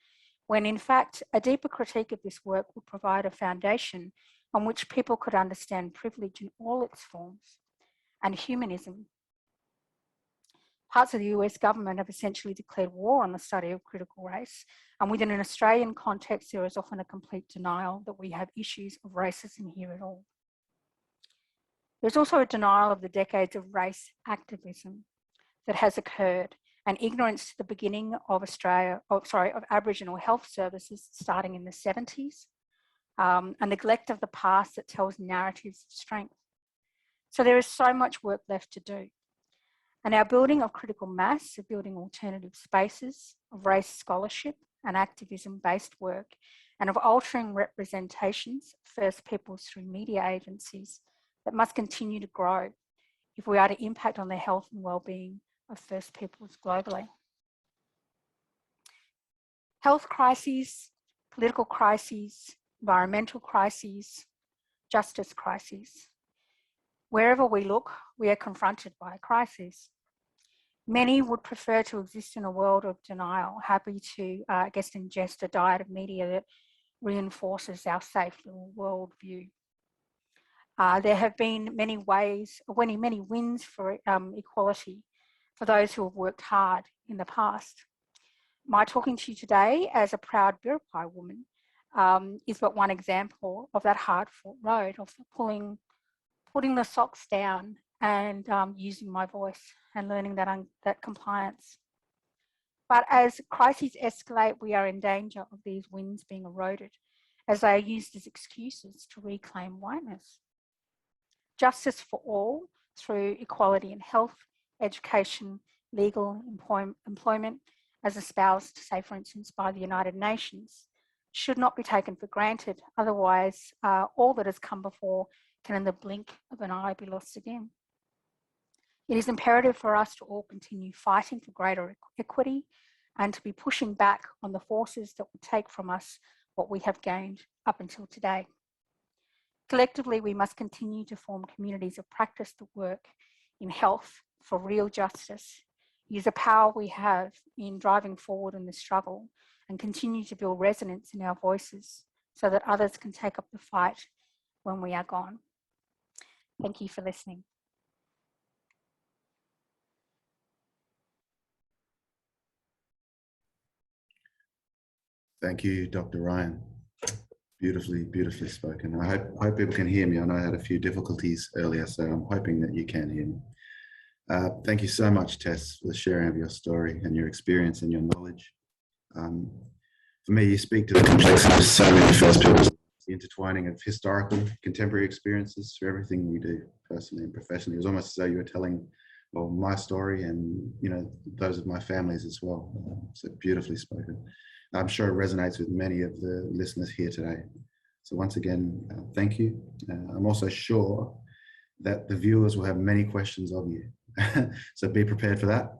when in fact, a deeper critique of this work would provide a foundation on which people could understand privilege in all its forms and humanism. Parts of the US government have essentially declared war on the study of critical race, and within an Australian context, there is often a complete denial that we have issues of racism here at all. There's also a denial of the decades of race activism that has occurred, and ignorance to the beginning of of Aboriginal health services starting in the 70s, a neglect of the past that tells narratives of strength. So there is so much work left to do. And our building of critical mass, of building alternative spaces, of race scholarship and activism-based work, and of altering representations of First Peoples through media agencies that must continue to grow if we are to impact on the health and well-being of First Peoples globally. Health crises, political crises, environmental crises, justice crises. Wherever we look, we are confronted by a crisis. Many would prefer to exist in a world of denial, happy to, ingest a diet of media that reinforces our safe little worldview. There have been many wins for equality for those who have worked hard in the past. My talking to you today as a proud Biripi woman is but one example of that hard-fought road of putting the socks down and using my voice and learning that compliance. But as crises escalate, we are in danger of these wins being eroded as they are used as excuses to reclaim whiteness. Justice for all through equality in health, education, legal employment, as espoused, say, for instance, by the United Nations, should not be taken for granted. Otherwise, all that has come before can in the blink of an eye be lost again. It is imperative for us to all continue fighting for greater equity and to be pushing back on the forces that will take from us what we have gained up until today. Collectively, we must continue to form communities of practice that work in health for real justice, use the power we have in driving forward in the struggle and continue to build resonance in our voices so that others can take up the fight when we are gone. Thank you for listening. Thank you, Dr. Ryan. Beautifully, beautifully spoken. I hope people can hear me. I know I had a few difficulties earlier, so I'm hoping that you can hear me. Thank you so much, Tess, for the sharing of your story and your experience and your knowledge. For me, you speak to the complexity of so many First Peoples, the intertwining of historical, contemporary experiences through everything we do, personally and professionally. It was almost as though you were telling, well, my story and, you know, those of my families as well. So beautifully spoken. I'm sure it resonates with many of the listeners here today. So once again, thank you. I'm also sure that the viewers will have many questions of you. So be prepared for that.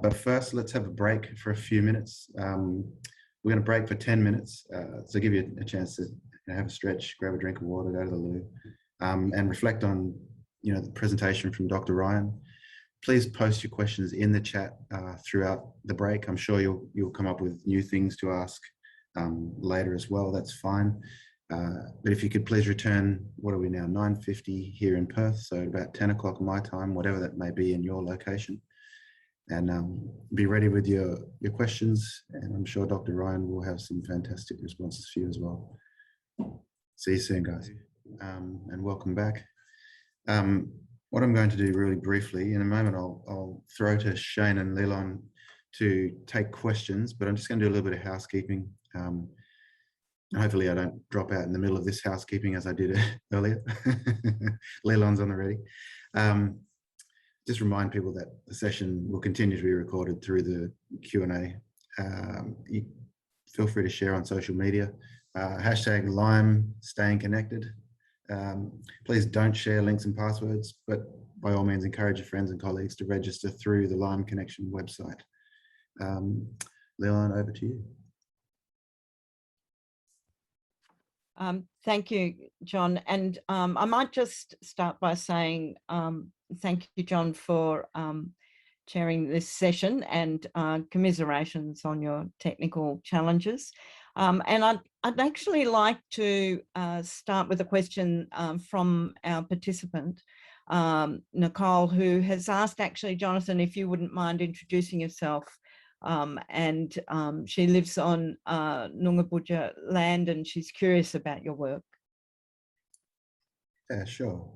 But first, let's have a break for a few minutes. We're going to break for 10 minutes. So give you a chance to have a stretch, grab a drink of water, go to the loo, and reflect on, you know, the presentation from Dr. Ryan. Please post your questions in the chat throughout the break. I'm sure you'll come up with new things to ask later as well. That's fine. But if you could please return, what are we now, 9:50 here in Perth, so about 10 o'clock my time, whatever that may be in your location. And be ready with your questions. And I'm sure Dr. Ryan will have some fantastic responses for you as well. See you soon, guys. And welcome back. What I'm going to do really briefly, in a moment I'll throw to Shane and Leland to take questions, but I'm just going to do a little bit of housekeeping. Hopefully I don't drop out in the middle of this housekeeping as I did earlier. Leland's on the ready. Just remind people that the session will continue to be recorded through the Q&A. You feel free to share on social media. Hashtag Lime staying connected. Please don't share links and passwords, but by all means encourage your friends and colleagues to register through the Lime Connection website. Leland, over to you. Thank you, John. And I might just start by saying thank you, John, for chairing this session, and commiserations on your technical challenges. And I'd actually like to start with a question from our participant, Nicole, who has asked, actually, Jonathan, if you wouldn't mind introducing yourself. And she lives on Noongar land, and she's curious about your work. Yeah, sure.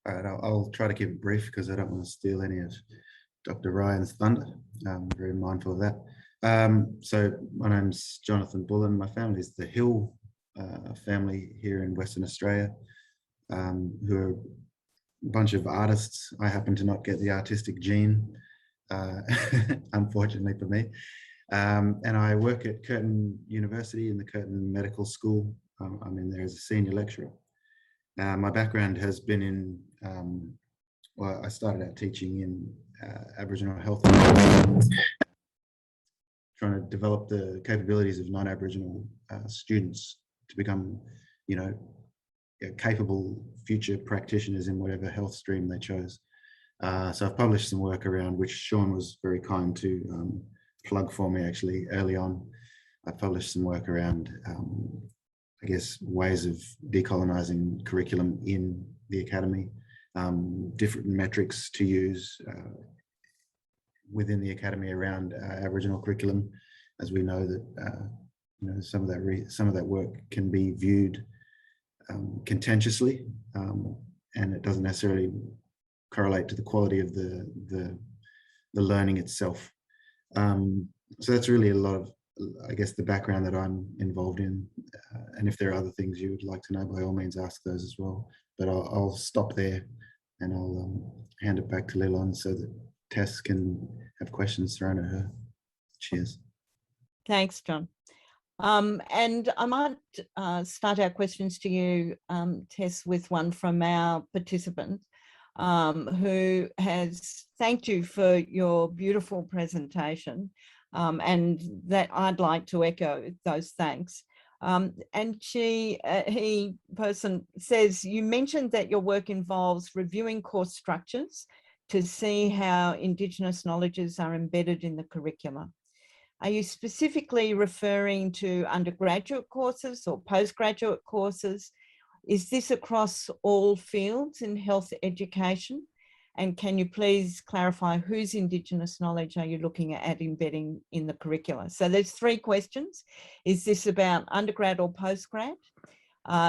All right, I'll try to keep it brief because I don't want to steal any of Dr. Ryan's thunder. I'm very mindful of that. So my name's Jonathan Bullen. My family is the Hill family here in Western Australia, who are a bunch of artists. I happen to not get the artistic gene, unfortunately for me. And I work at Curtin University in the Curtin Medical School. I'm in there as a senior lecturer. My background has been in, well, I started out teaching in Aboriginal health, trying to develop the capabilities of non-Aboriginal students to become, you know, capable future practitioners in whatever health stream they chose. So I've published some work around, which Sean was very kind to plug for me actually early on. I published some work around, I guess, ways of decolonizing curriculum in the academy, different metrics to use within the academy around Aboriginal curriculum, as we know that you know, some of that work can be viewed contentiously, and it doesn't necessarily correlate to the quality of the learning itself. So that's really a lot of, I guess, the background that I'm involved in. And if there are other things you would like to know, by all means ask those as well. But I'll stop there and I'll hand it back to Leland so that Tess can have questions thrown at her. Cheers. Thanks, John. And I might start our questions to you, Tess, with one from our participant, who has thanked you for your beautiful presentation, and that I'd like to echo those thanks. And he says, you mentioned that your work involves reviewing course structures, to see how Indigenous knowledges are embedded in the curricula. Are you specifically referring to undergraduate courses or postgraduate courses? Is this across all fields in health education? And can you please clarify whose Indigenous knowledge are you looking at embedding in the curricula? So there's 3 questions. Is this about undergrad or postgrad?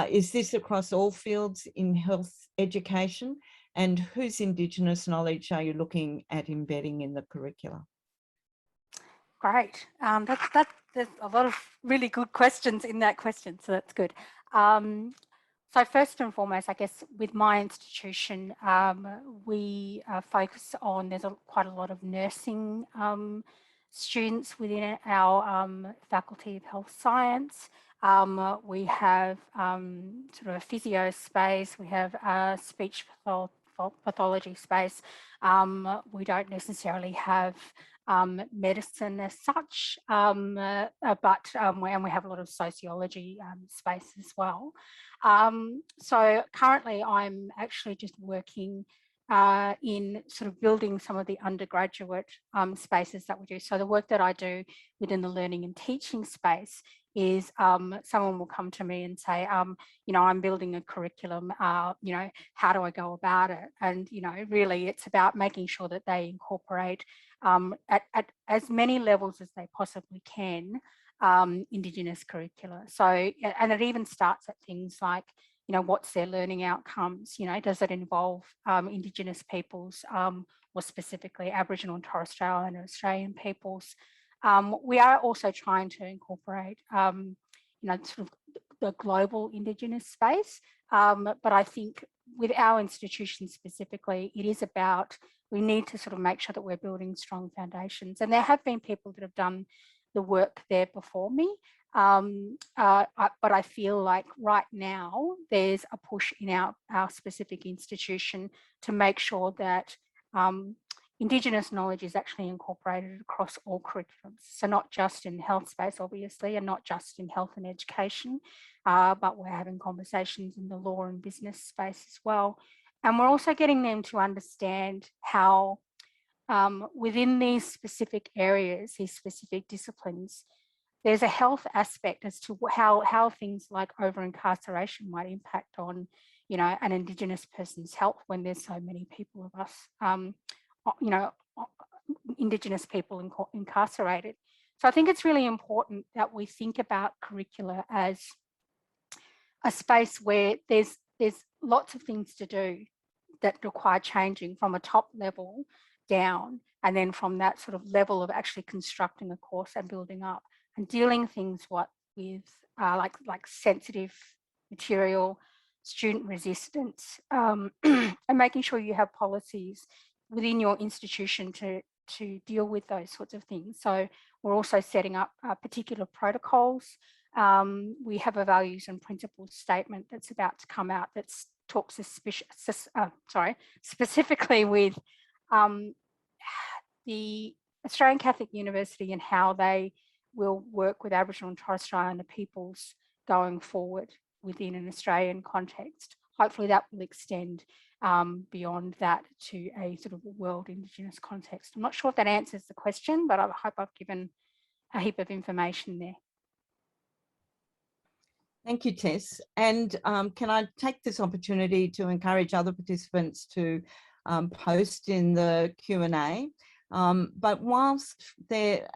Is this across all fields in health education? And whose Indigenous knowledge are you looking at embedding in the curricula? Great. There's a lot of really good questions in that question, so that's good. So first and foremost, I guess with my institution, we focus on, there's quite a lot of nursing students within our Faculty of Health Science. We have sort of a physio space, we have a speech pathology space. We don't necessarily have medicine as such, and we have a lot of sociology space as well. So currently I'm actually just working in sort of building some of the undergraduate spaces that we do. So the work that I do within the learning and teaching space is someone will come to me and say, you know, I'm building a curriculum, you know, how do I go about it? And, you know, really it's about making sure that they incorporate at as many levels as they possibly can, Indigenous curricula. So, and it even starts at things like, you know, what's their learning outcomes? You know, does it involve Indigenous peoples or specifically Aboriginal and Torres Strait Islander Australian peoples? We are also trying to incorporate, you know, sort of the global Indigenous space. But I think with our institution specifically, it is about, we need to sort of make sure that we're building strong foundations. And there have been people that have done the work there before me. But I feel like right now there's a push in our specific institution to make sure that Indigenous knowledge is actually incorporated across all curriculums. So not just in health space, obviously, and not just in health and education, but we're having conversations in the law and business space as well. And we're also getting them to understand how within these specific areas, these specific disciplines, there's a health aspect as to how things like over-incarceration might impact on, you know, an Indigenous person's health when there's so many people of us, you know, Indigenous people incarcerated. So I think it's really important that we think about curricula as a space where there's lots of things to do that require changing from a top level down, and then from that sort of level of actually constructing a course and building up and dealing things with like sensitive material, student resistance, and making sure you have policies within your institution to deal with those sorts of things. So we're also setting up particular protocols. We have a values and principles statement that's about to come out that talks specifically with the Australian Catholic University and how they will work with Aboriginal and Torres Strait Islander peoples going forward within an Australian context. Hopefully that will extend beyond that to a sort of world Indigenous context. I'm not sure if that answers the question, but I hope I've given a heap of information there. Thank you, Tess. And can I take this opportunity to encourage other participants to post in the Q&A? But whilst they're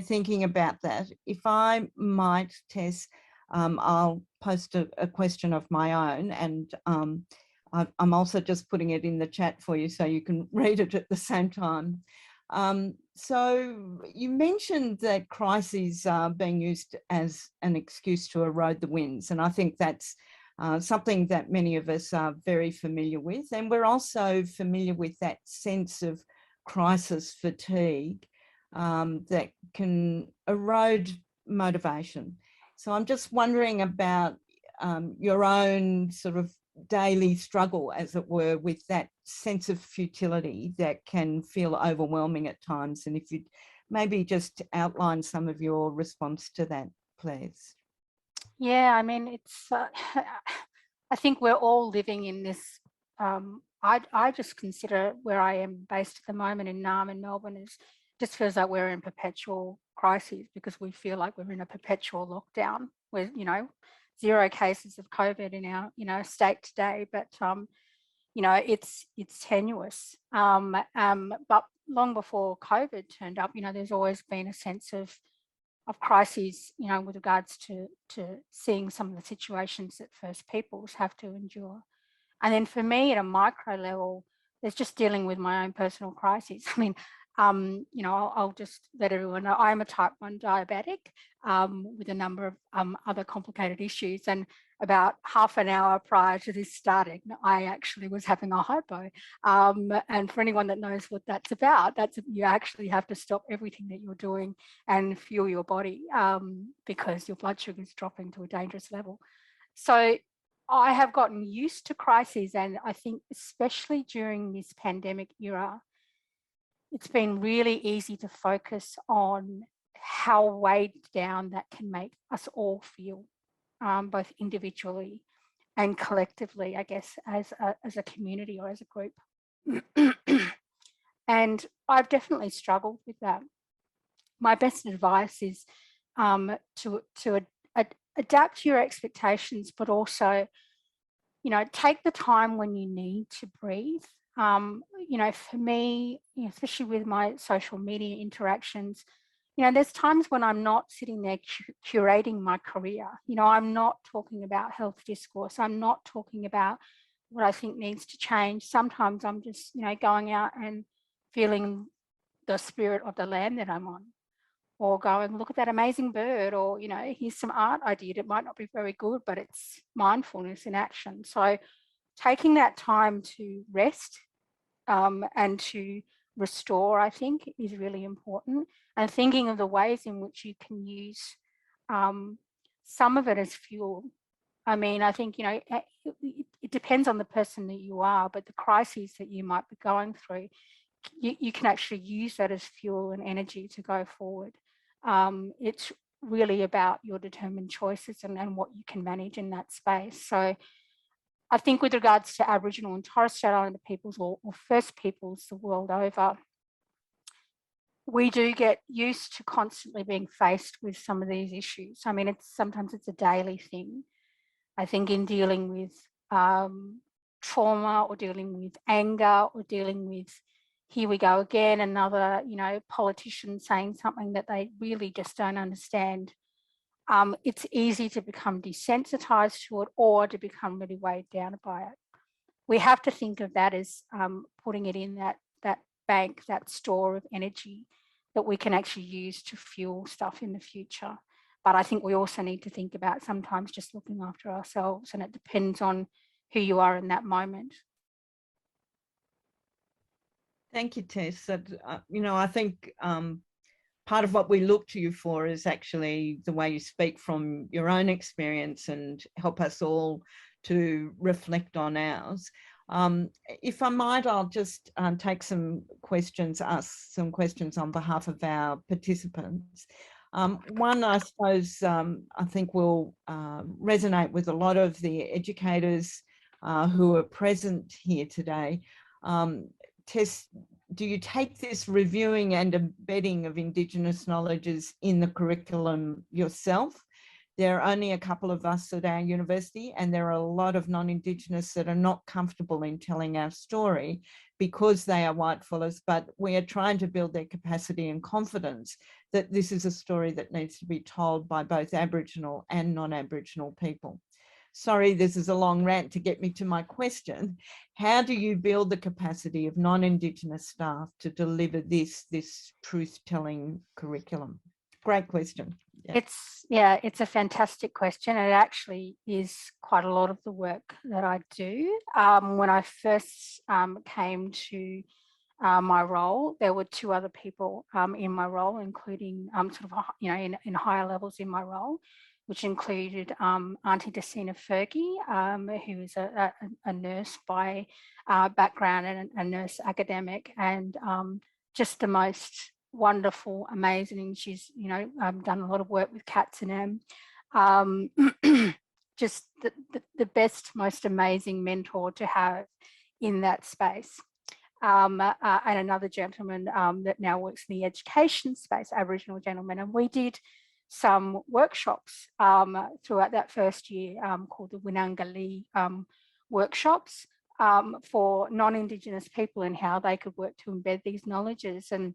thinking about that, if I might, Tess, I'll post a question of my own, and I'm also just putting it in the chat for you so you can read it at the same time. So you mentioned that crises are being used as an excuse to erode the wins, and I think that's something that many of us are very familiar with, and we're also familiar with that sense of crisis fatigue that can erode motivation. So I'm just wondering about your own sort of daily struggle, as it were, with that sense of futility that can feel overwhelming at times. And if you'd maybe just outline some of your response to that, please. Yeah, I mean, it's, I think we're all living in this I just consider where I am based at the moment in Naarm in Melbourne is just feels like we're in perpetual crises because we feel like we're in a perpetual lockdown. We're, you know, 0 cases of COVID in our, state today, but it's tenuous. But long before COVID turned up, there's always been a sense of crises, with regards to seeing some of the situations that First Peoples have to endure. And then for me at a micro level, there's just dealing with my own personal crises. I mean, I'll just let everyone know I'm a type 1 diabetic with a number of other complicated issues. And about half an hour prior to this starting, I actually was having a hypo. And for anyone that knows what that's about, you actually have to stop everything that you're doing and fuel your body because your blood sugar is dropping to a dangerous level. So I have gotten used to crises, and I think especially during this pandemic era, it's been really easy to focus on how weighed down that can make us all feel, both individually and collectively, I guess, as a community or as a group. And I've definitely struggled with that. My best advice is to adapt your expectations, but also, take the time when you need to breathe. For me, especially with my social media interactions, there's times when I'm not sitting there curating my career. I'm not talking about health discourse. I'm not talking about what I think needs to change. Sometimes I'm just, going out and feeling the spirit of the land that I'm on, or going, look at that amazing bird, or, here's some art I did. It might not be very good, but it's mindfulness in action. So taking that time to rest and to restore, I think, is really important. And thinking of the ways in which you can use some of it as fuel. I mean, I think, it depends on the person that you are, but the crises that you might be going through, you can actually use that as fuel and energy to go forward. It's really about your determined choices and what you can manage in that space. So I think with regards to Aboriginal and Torres Strait Islander peoples or First Peoples the world over, we do get used to constantly being faced with some of these issues. I mean, sometimes it's a daily thing. I think in dealing with trauma or dealing with anger or dealing with, here we go again, another, politician saying something that they really just don't understand. It's easy to become desensitized to it or to become really weighed down by it. We have to think of that as putting it in that bank, that store of energy that we can actually use to fuel stuff in the future. But I think we also need to think about sometimes just looking after ourselves, and it depends on who you are in that moment. Thank you, Tess. I think part of what we look to you for is actually the way you speak from your own experience and help us all to reflect on ours. If I might, I'll just take some questions, ask some questions on behalf of our participants. One, I suppose, I think will resonate with a lot of the educators who are present here today. Tess, do you take this reviewing and embedding of Indigenous knowledges in the curriculum yourself? There are only a couple of us at our university, and there are a lot of non-Indigenous that are not comfortable in telling our story because they are whitefellers, but we are trying to build their capacity and confidence that this is a story that needs to be told by both Aboriginal and non-Aboriginal people. Sorry, this is a long rant to get me to my question. How do you build the capacity of non-Indigenous staff to deliver this truth-telling curriculum? Great question. Yeah. It's a fantastic question. It actually is quite a lot of the work that I do. When I first came to my role, there were 2 other people in my role, including in higher levels in my role, which included Auntie Dacina Fergie, who is a nurse by background and a nurse academic, and just the most wonderful, amazing. She's, done a lot of work with cats and just the best, most amazing mentor to have in that space. And another gentleman that now works in the education space, Aboriginal gentleman, and we did some workshops throughout that first year called the Winangali workshops for non-Indigenous people and how they could work to embed these knowledges. And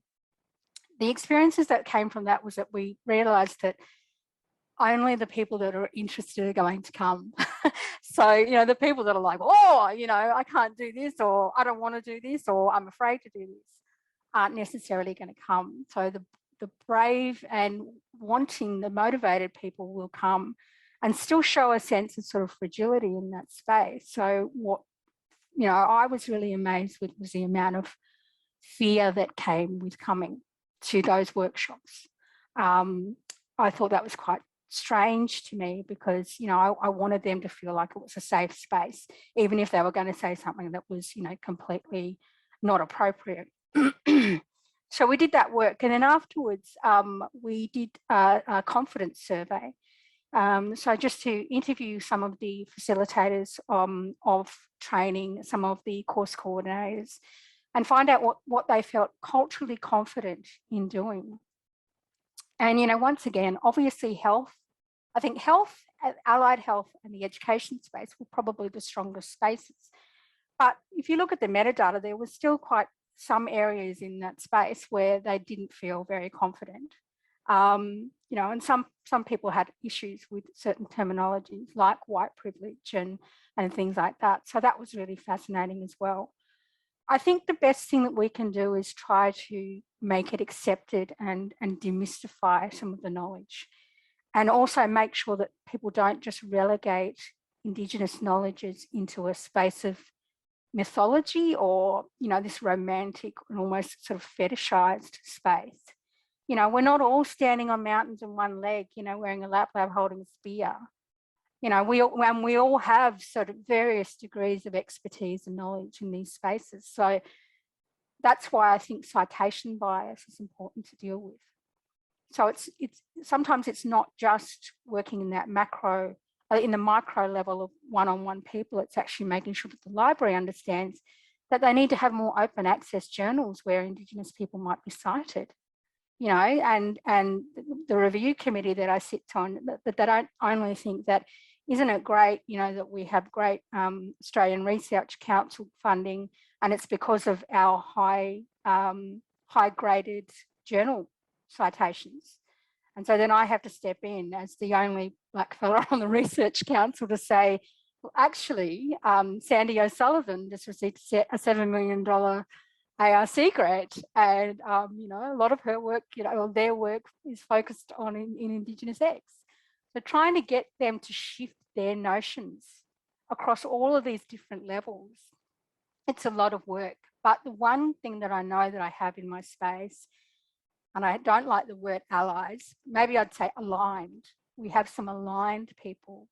the experiences that came from that was that we realised that only the people that are interested are going to come. So, you know, the people that are like, oh, you know, I can't do this, or I don't want to do this, or I'm afraid to do this, aren't necessarily going to come. So the brave and wanting, the motivated people will come and still show a sense of sort of fragility in that space. So what, you know, I was really amazed with was the amount of fear that came with coming to those workshops. I thought that was quite strange to me because, you know, I wanted them to feel like it was a safe space, even if they were going to say something that was, you know, completely not appropriate. So we did that work. And then afterwards, we did a confidence survey. So just to interview some of the facilitators of training, some of the course coordinators, and find out what they felt culturally confident in doing. And, you know, once again, obviously health, I think health, allied health and the education space were probably the strongest spaces. But if you look at the metadata, there was still quite some areas in that space where they didn't feel very confident. You know, and some people had issues with certain terminologies like white privilege and things like that. So that was really fascinating as well. I think the best thing that we can do is try to make it accepted and demystify some of the knowledge, and also make sure that people don't just relegate Indigenous knowledges into a space of mythology or, you know, this romantic and almost sort of fetishized space. You know, we're not all standing on mountains on one leg, you know, wearing a lap holding a spear. You know, we all have sort of various degrees of expertise and knowledge in these spaces. So that's why I think citation bias is important to deal with. So it's sometimes it's not just working in that macro, in the micro level of one-on-one people. It's actually making sure that the library understands that they need to have more open access journals where Indigenous people might be cited. You know, and the review committee that I sit on, that they don't only think that, isn't it great, you know, that we have great Australian Research Council funding, and it's because of our high graded journal citations. And so then I have to step in as the only black fellow on the Research Council to say, well, actually, Sandy O'Sullivan just received a $7 million ARC grant, and you know, a lot of her work, you know, their work is focused on in Indigenous X. So trying to get them to shift their notions across all of these different levels, it's a lot of work. But the one thing that I know that I have in my space, and I don't like the word allies, maybe I'd say aligned. We have some aligned people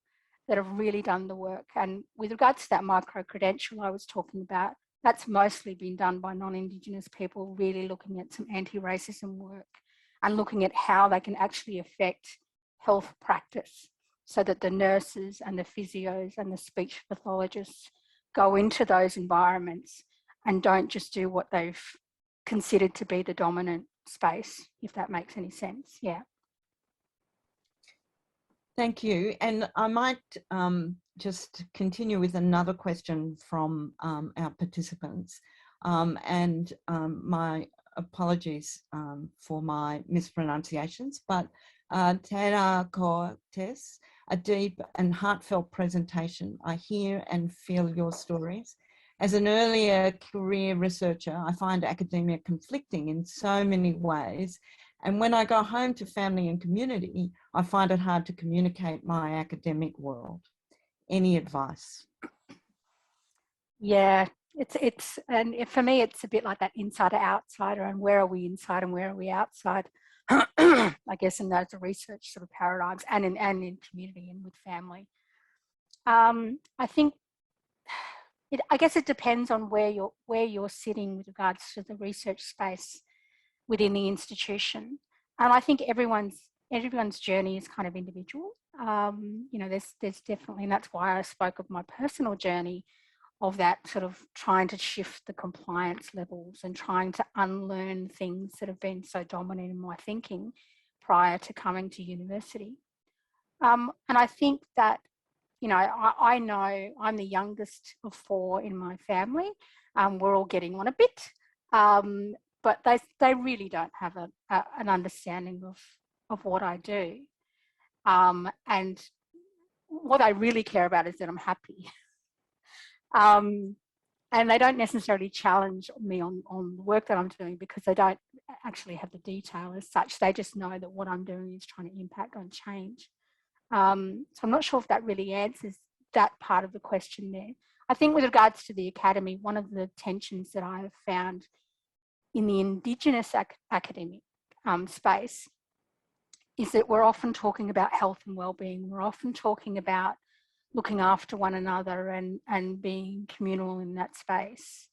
that have really done the work. And with regards to that micro-credential I was talking about, that's mostly been done by non-Indigenous people really looking at some anti-racism work and looking at how they can actually affect health practice so that the nurses and the physios and the speech pathologists go into those environments and don't just do what they've considered to be the dominant space, if that makes any sense. Yeah. Thank you. And I might just continue with another question from our participants. My apologies for my mispronunciations, but Tēnā koe, Tess, a deep and heartfelt presentation. I hear and feel your stories. As an earlier career researcher, I find academia conflicting in so many ways. And when I go home to family and community, I find it hard to communicate my academic world. Any advice? Yeah, and for me, it's a bit like that insider outsider, and where are we inside and where are we outside? I guess in those research sort of paradigms and in community and with family. I think I guess it depends on where you're sitting with regards to the research space within the institution. And I think everyone's journey is kind of individual. You know, there's definitely, and that's why I spoke of my personal journey that sort of trying to shift the compliance levels and trying to unlearn things that have been so dominant in my thinking prior to coming to university. And I think that, you know, I know I'm the youngest of 4 in my family. We're all getting on a bit, but they really don't have an understanding of what I do. And what I really care about is that I'm happy. And they don't necessarily challenge me on the work that I'm doing because they don't actually have the detail as such. They just know that what I'm doing is trying to impact on change. So I'm not sure if that really answers that part of the question there. I think with regards to the academy, one of the tensions that I have found in the Indigenous academic space is that we're often talking about health and well-being. We're often talking about looking after one another and being communal in that space.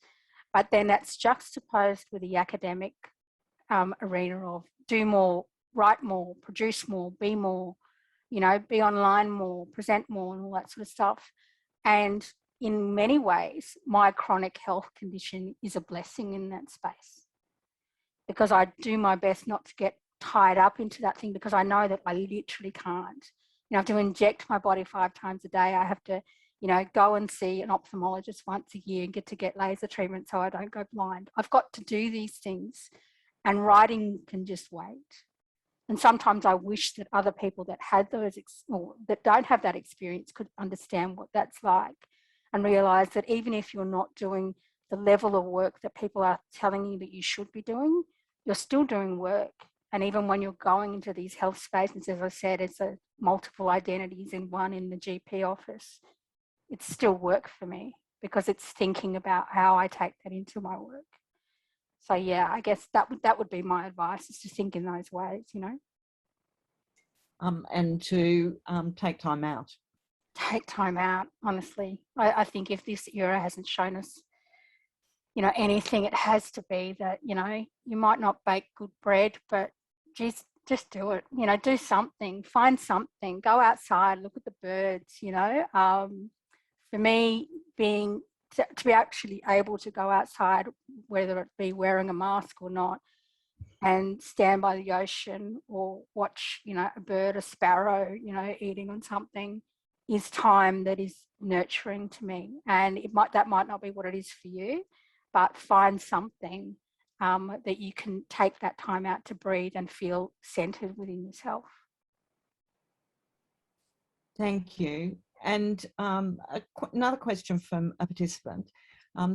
But then that's juxtaposed with the academic arena of do more, write more, produce more, be more, you know, be online more, present more, and all that sort of stuff. And in many ways, my chronic health condition is a blessing in that space because I do my best not to get tied up into that thing because I know that I literally can't. You know, I have to inject my body 5 times a day. I have to, you know, go and see an ophthalmologist once a year and get laser treatment so I don't go blind. I've got to do these things, and writing can just wait. And sometimes I wish that other people that had those or that don't have that experience could understand what that's like and realize that even if you're not doing the level of work that people are telling you that you should be doing, you're still doing work. And even when you're going into these health spaces, as I said, it's a multiple identities in one in the GP office. It's still work for me because it's thinking about how I take that into my work. So yeah, I guess that would be my advice, is to think in those ways, you know. And to take time out. Take time out, honestly. I think if this era hasn't shown us, you know, anything, it has to be that, you know, you might not bake good bread, but just do it, you know, do something, find something, go outside, look at the birds, you know. For me, to be actually able to go outside, whether it be wearing a mask or not, and stand by the ocean or watch, you know, a bird, a sparrow, you know, eating on something, is time that is nurturing to me. And that might not be what it is for you, but find something that you can take that time out to breathe and feel centered within yourself. Thank you. And another question from a participant.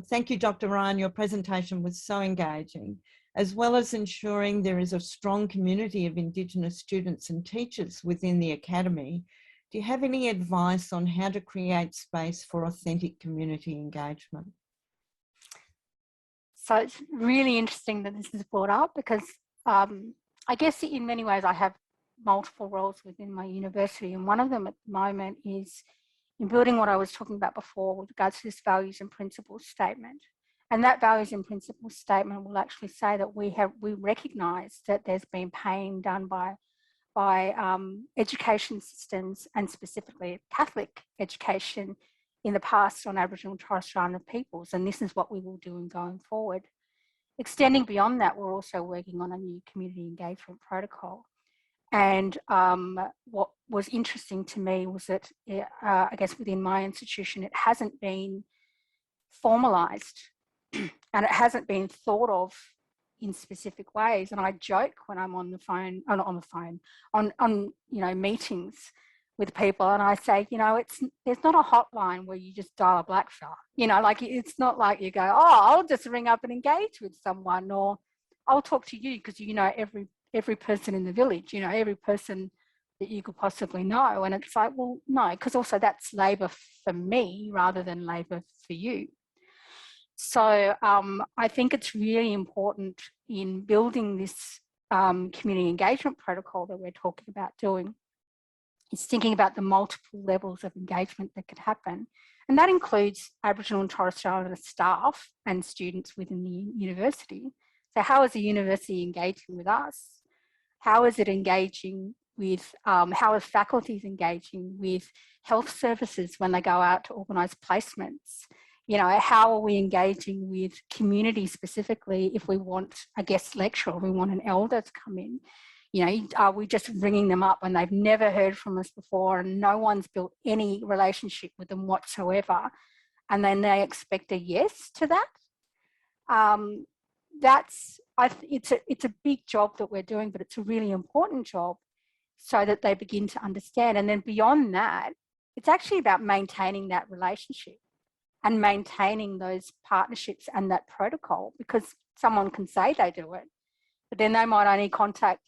Thank you, Dr. Ryan. Your presentation was so engaging. As well as ensuring there is a strong community of Indigenous students and teachers within the Academy, do you have any advice on how to create space for authentic community engagement? So it's really interesting that this is brought up because I guess in many ways I have multiple roles within my university, and one of them at the moment is in building what I was talking about before with regards to this values and principles statement. And that values and principles statement will actually say that we recognise that there's been pain done by education systems, and specifically Catholic education, in the past on Aboriginal and Torres Strait Islander peoples, and this is what we will do in going forward. Extending beyond that, we're also working on a new community engagement protocol. And what was interesting to me was that, I guess within my institution, it hasn't been formalised and it hasn't been thought of in specific ways. And I joke when I'm on the phone, on you know, meetings with people, and I say, you know, there's not a hotline where you just dial a black fella. You know, like it's not like you go, oh, I'll just ring up and engage with someone, or I'll talk to you because you know every person in the village, you know, every person that you could possibly know. And it's like, well, no, because also that's labour for me rather than labour for you. So I think it's really important in building this community engagement protocol that we're talking about doing, is thinking about the multiple levels of engagement that could happen. And that includes Aboriginal and Torres Strait Islander staff and students within the university. So how is the university engaging with us? How is it engaging with, how are faculties engaging with health services when they go out to organise placements? how are we engaging with community specifically if we want a guest lecturer, or we want an elder to come in? Are we just ringing them up and they've never heard from us before and no one's built any relationship with them whatsoever, and then they expect a yes to that? It's a big job that we're doing, but it's a really important job so that they begin to understand. And then beyond that, it's actually about maintaining that relationship and maintaining those partnerships and that protocol, because someone can say they do it, but then they might only contact,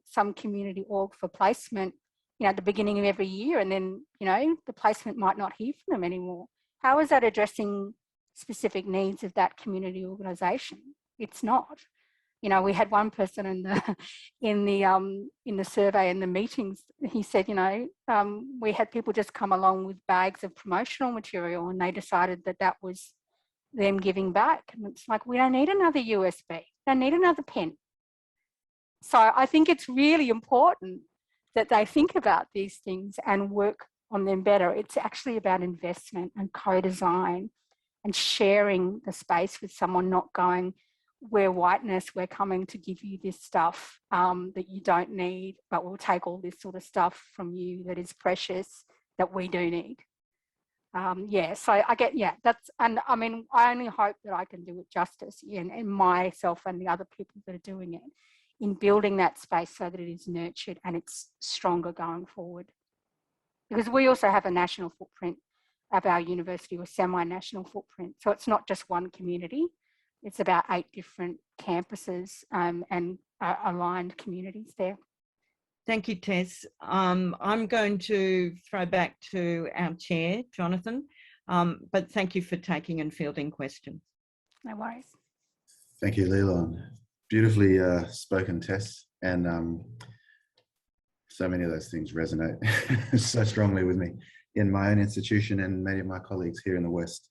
some community org for placement, at the beginning of every year, and then, the placement might not hear from them anymore. How is that addressing specific needs of that community organisation? It's not. We had one person in the survey, in the meetings, he said, we had people just come along with bags of promotional material and they decided that was them giving back. And it's like, we don't need another USB, we don't need another pen. So I think it's really important that they think about these things and work on them better. It's actually about investment and co-design and sharing the space with someone, not going, we're whiteness, we're coming to give you this stuff that you don't need, but we'll take all this sort of stuff from you that is precious that we do need. So I get, and I mean, I only hope that I can do it justice in myself and the other people that are doing it, in building that space so that it is nurtured and it's stronger going forward. Because we also have a national footprint of our university, or semi-national footprint. So it's not just one community. It's about 8 different campuses and aligned communities there. Thank you, Tess. I'm going to throw back to our chair, Jonathan, but thank you for taking and fielding questions. No worries. Thank you, Leland. Beautifully spoken, Tess. And so many of those things resonate so strongly with me in my own institution and many of my colleagues here in the West.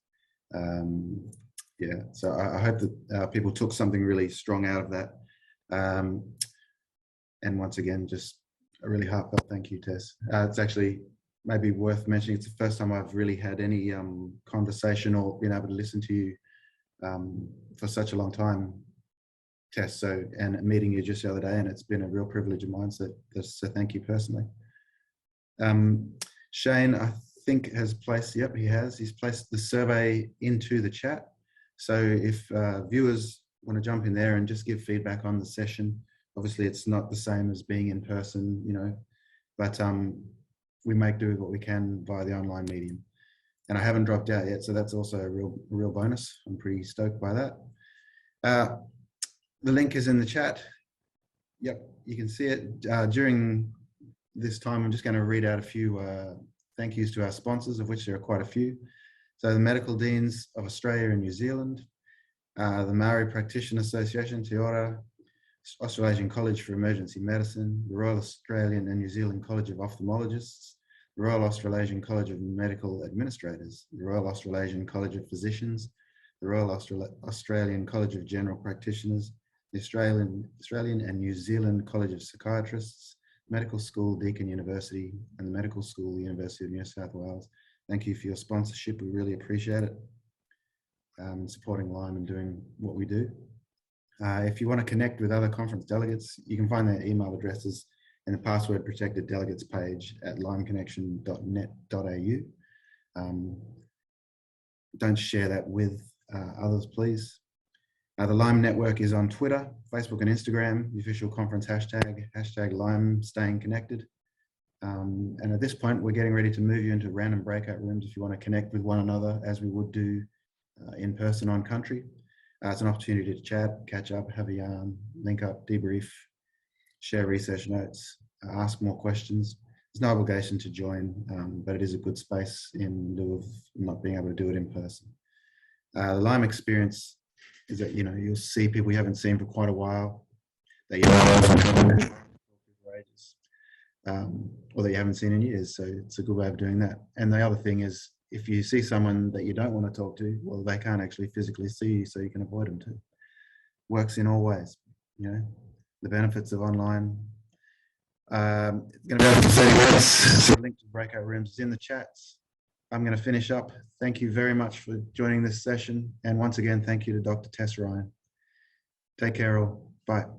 So I hope that people took something really strong out of that. And once again, just a really heartfelt thank you, Tess. It's actually maybe worth mentioning, it's the first time I've really had any conversation or been able to listen to you for such a long time, Tess. And meeting you just the other day, and it's been a real privilege of mine. So thank you personally. Shane, I think has placed, he's placed the survey into the chat. So if viewers want to jump in there and just give feedback on the session, obviously it's not the same as being in person, but we make do with what we can via the online medium. And I haven't dropped out yet, so that's also a real bonus. I'm pretty stoked by that. The link is in the chat. Yep, you can see it. During this time, I'm just going to read out a few thank yous to our sponsors, of which there are quite a few. So the Medical Deans of Australia and New Zealand, the Maori Practitioner Association, Te Ora, Australasian College for Emergency Medicine, the Royal Australian and New Zealand College of Ophthalmologists, the Royal Australasian College of Medical Administrators, the Royal Australasian College of Physicians, the Royal Australian College of General Practitioners, the Australian and New Zealand College of Psychiatrists, Medical School Deakin University, and the Medical School University of New South Wales. Thank you for your sponsorship. We really appreciate it. Supporting Lime and doing what we do. If you want to connect with other conference delegates, you can find their email addresses in the password protected delegates page at limeconnection.net.au. Don't share that with others, please. The Lime Network is on Twitter, Facebook and Instagram, the official conference hashtag Lime Staying Connected. And at this point, we're getting ready to move you into random breakout rooms if you want to connect with one another as we would do in person on country. It's an opportunity to chat, catch up, have a yarn, link up, debrief, share research notes, ask more questions. There's no obligation to join, but it is a good space in lieu of not being able to do it in person. The Lime experience is that, you'll see people you haven't seen for quite a while, that you or that you haven't seen in years. So it's a good way of doing that. And the other thing is, if you see someone that you don't want to talk to, well, they can't actually physically see you, so you can avoid them too. Works in all ways, the benefits of online. It's going to be open for 30 minutes. So the link to breakout rooms is in the chats. I'm going to finish up. Thank you very much for joining this session. And once again, thank you to Dr. Tess Ryan. Take care all. Bye.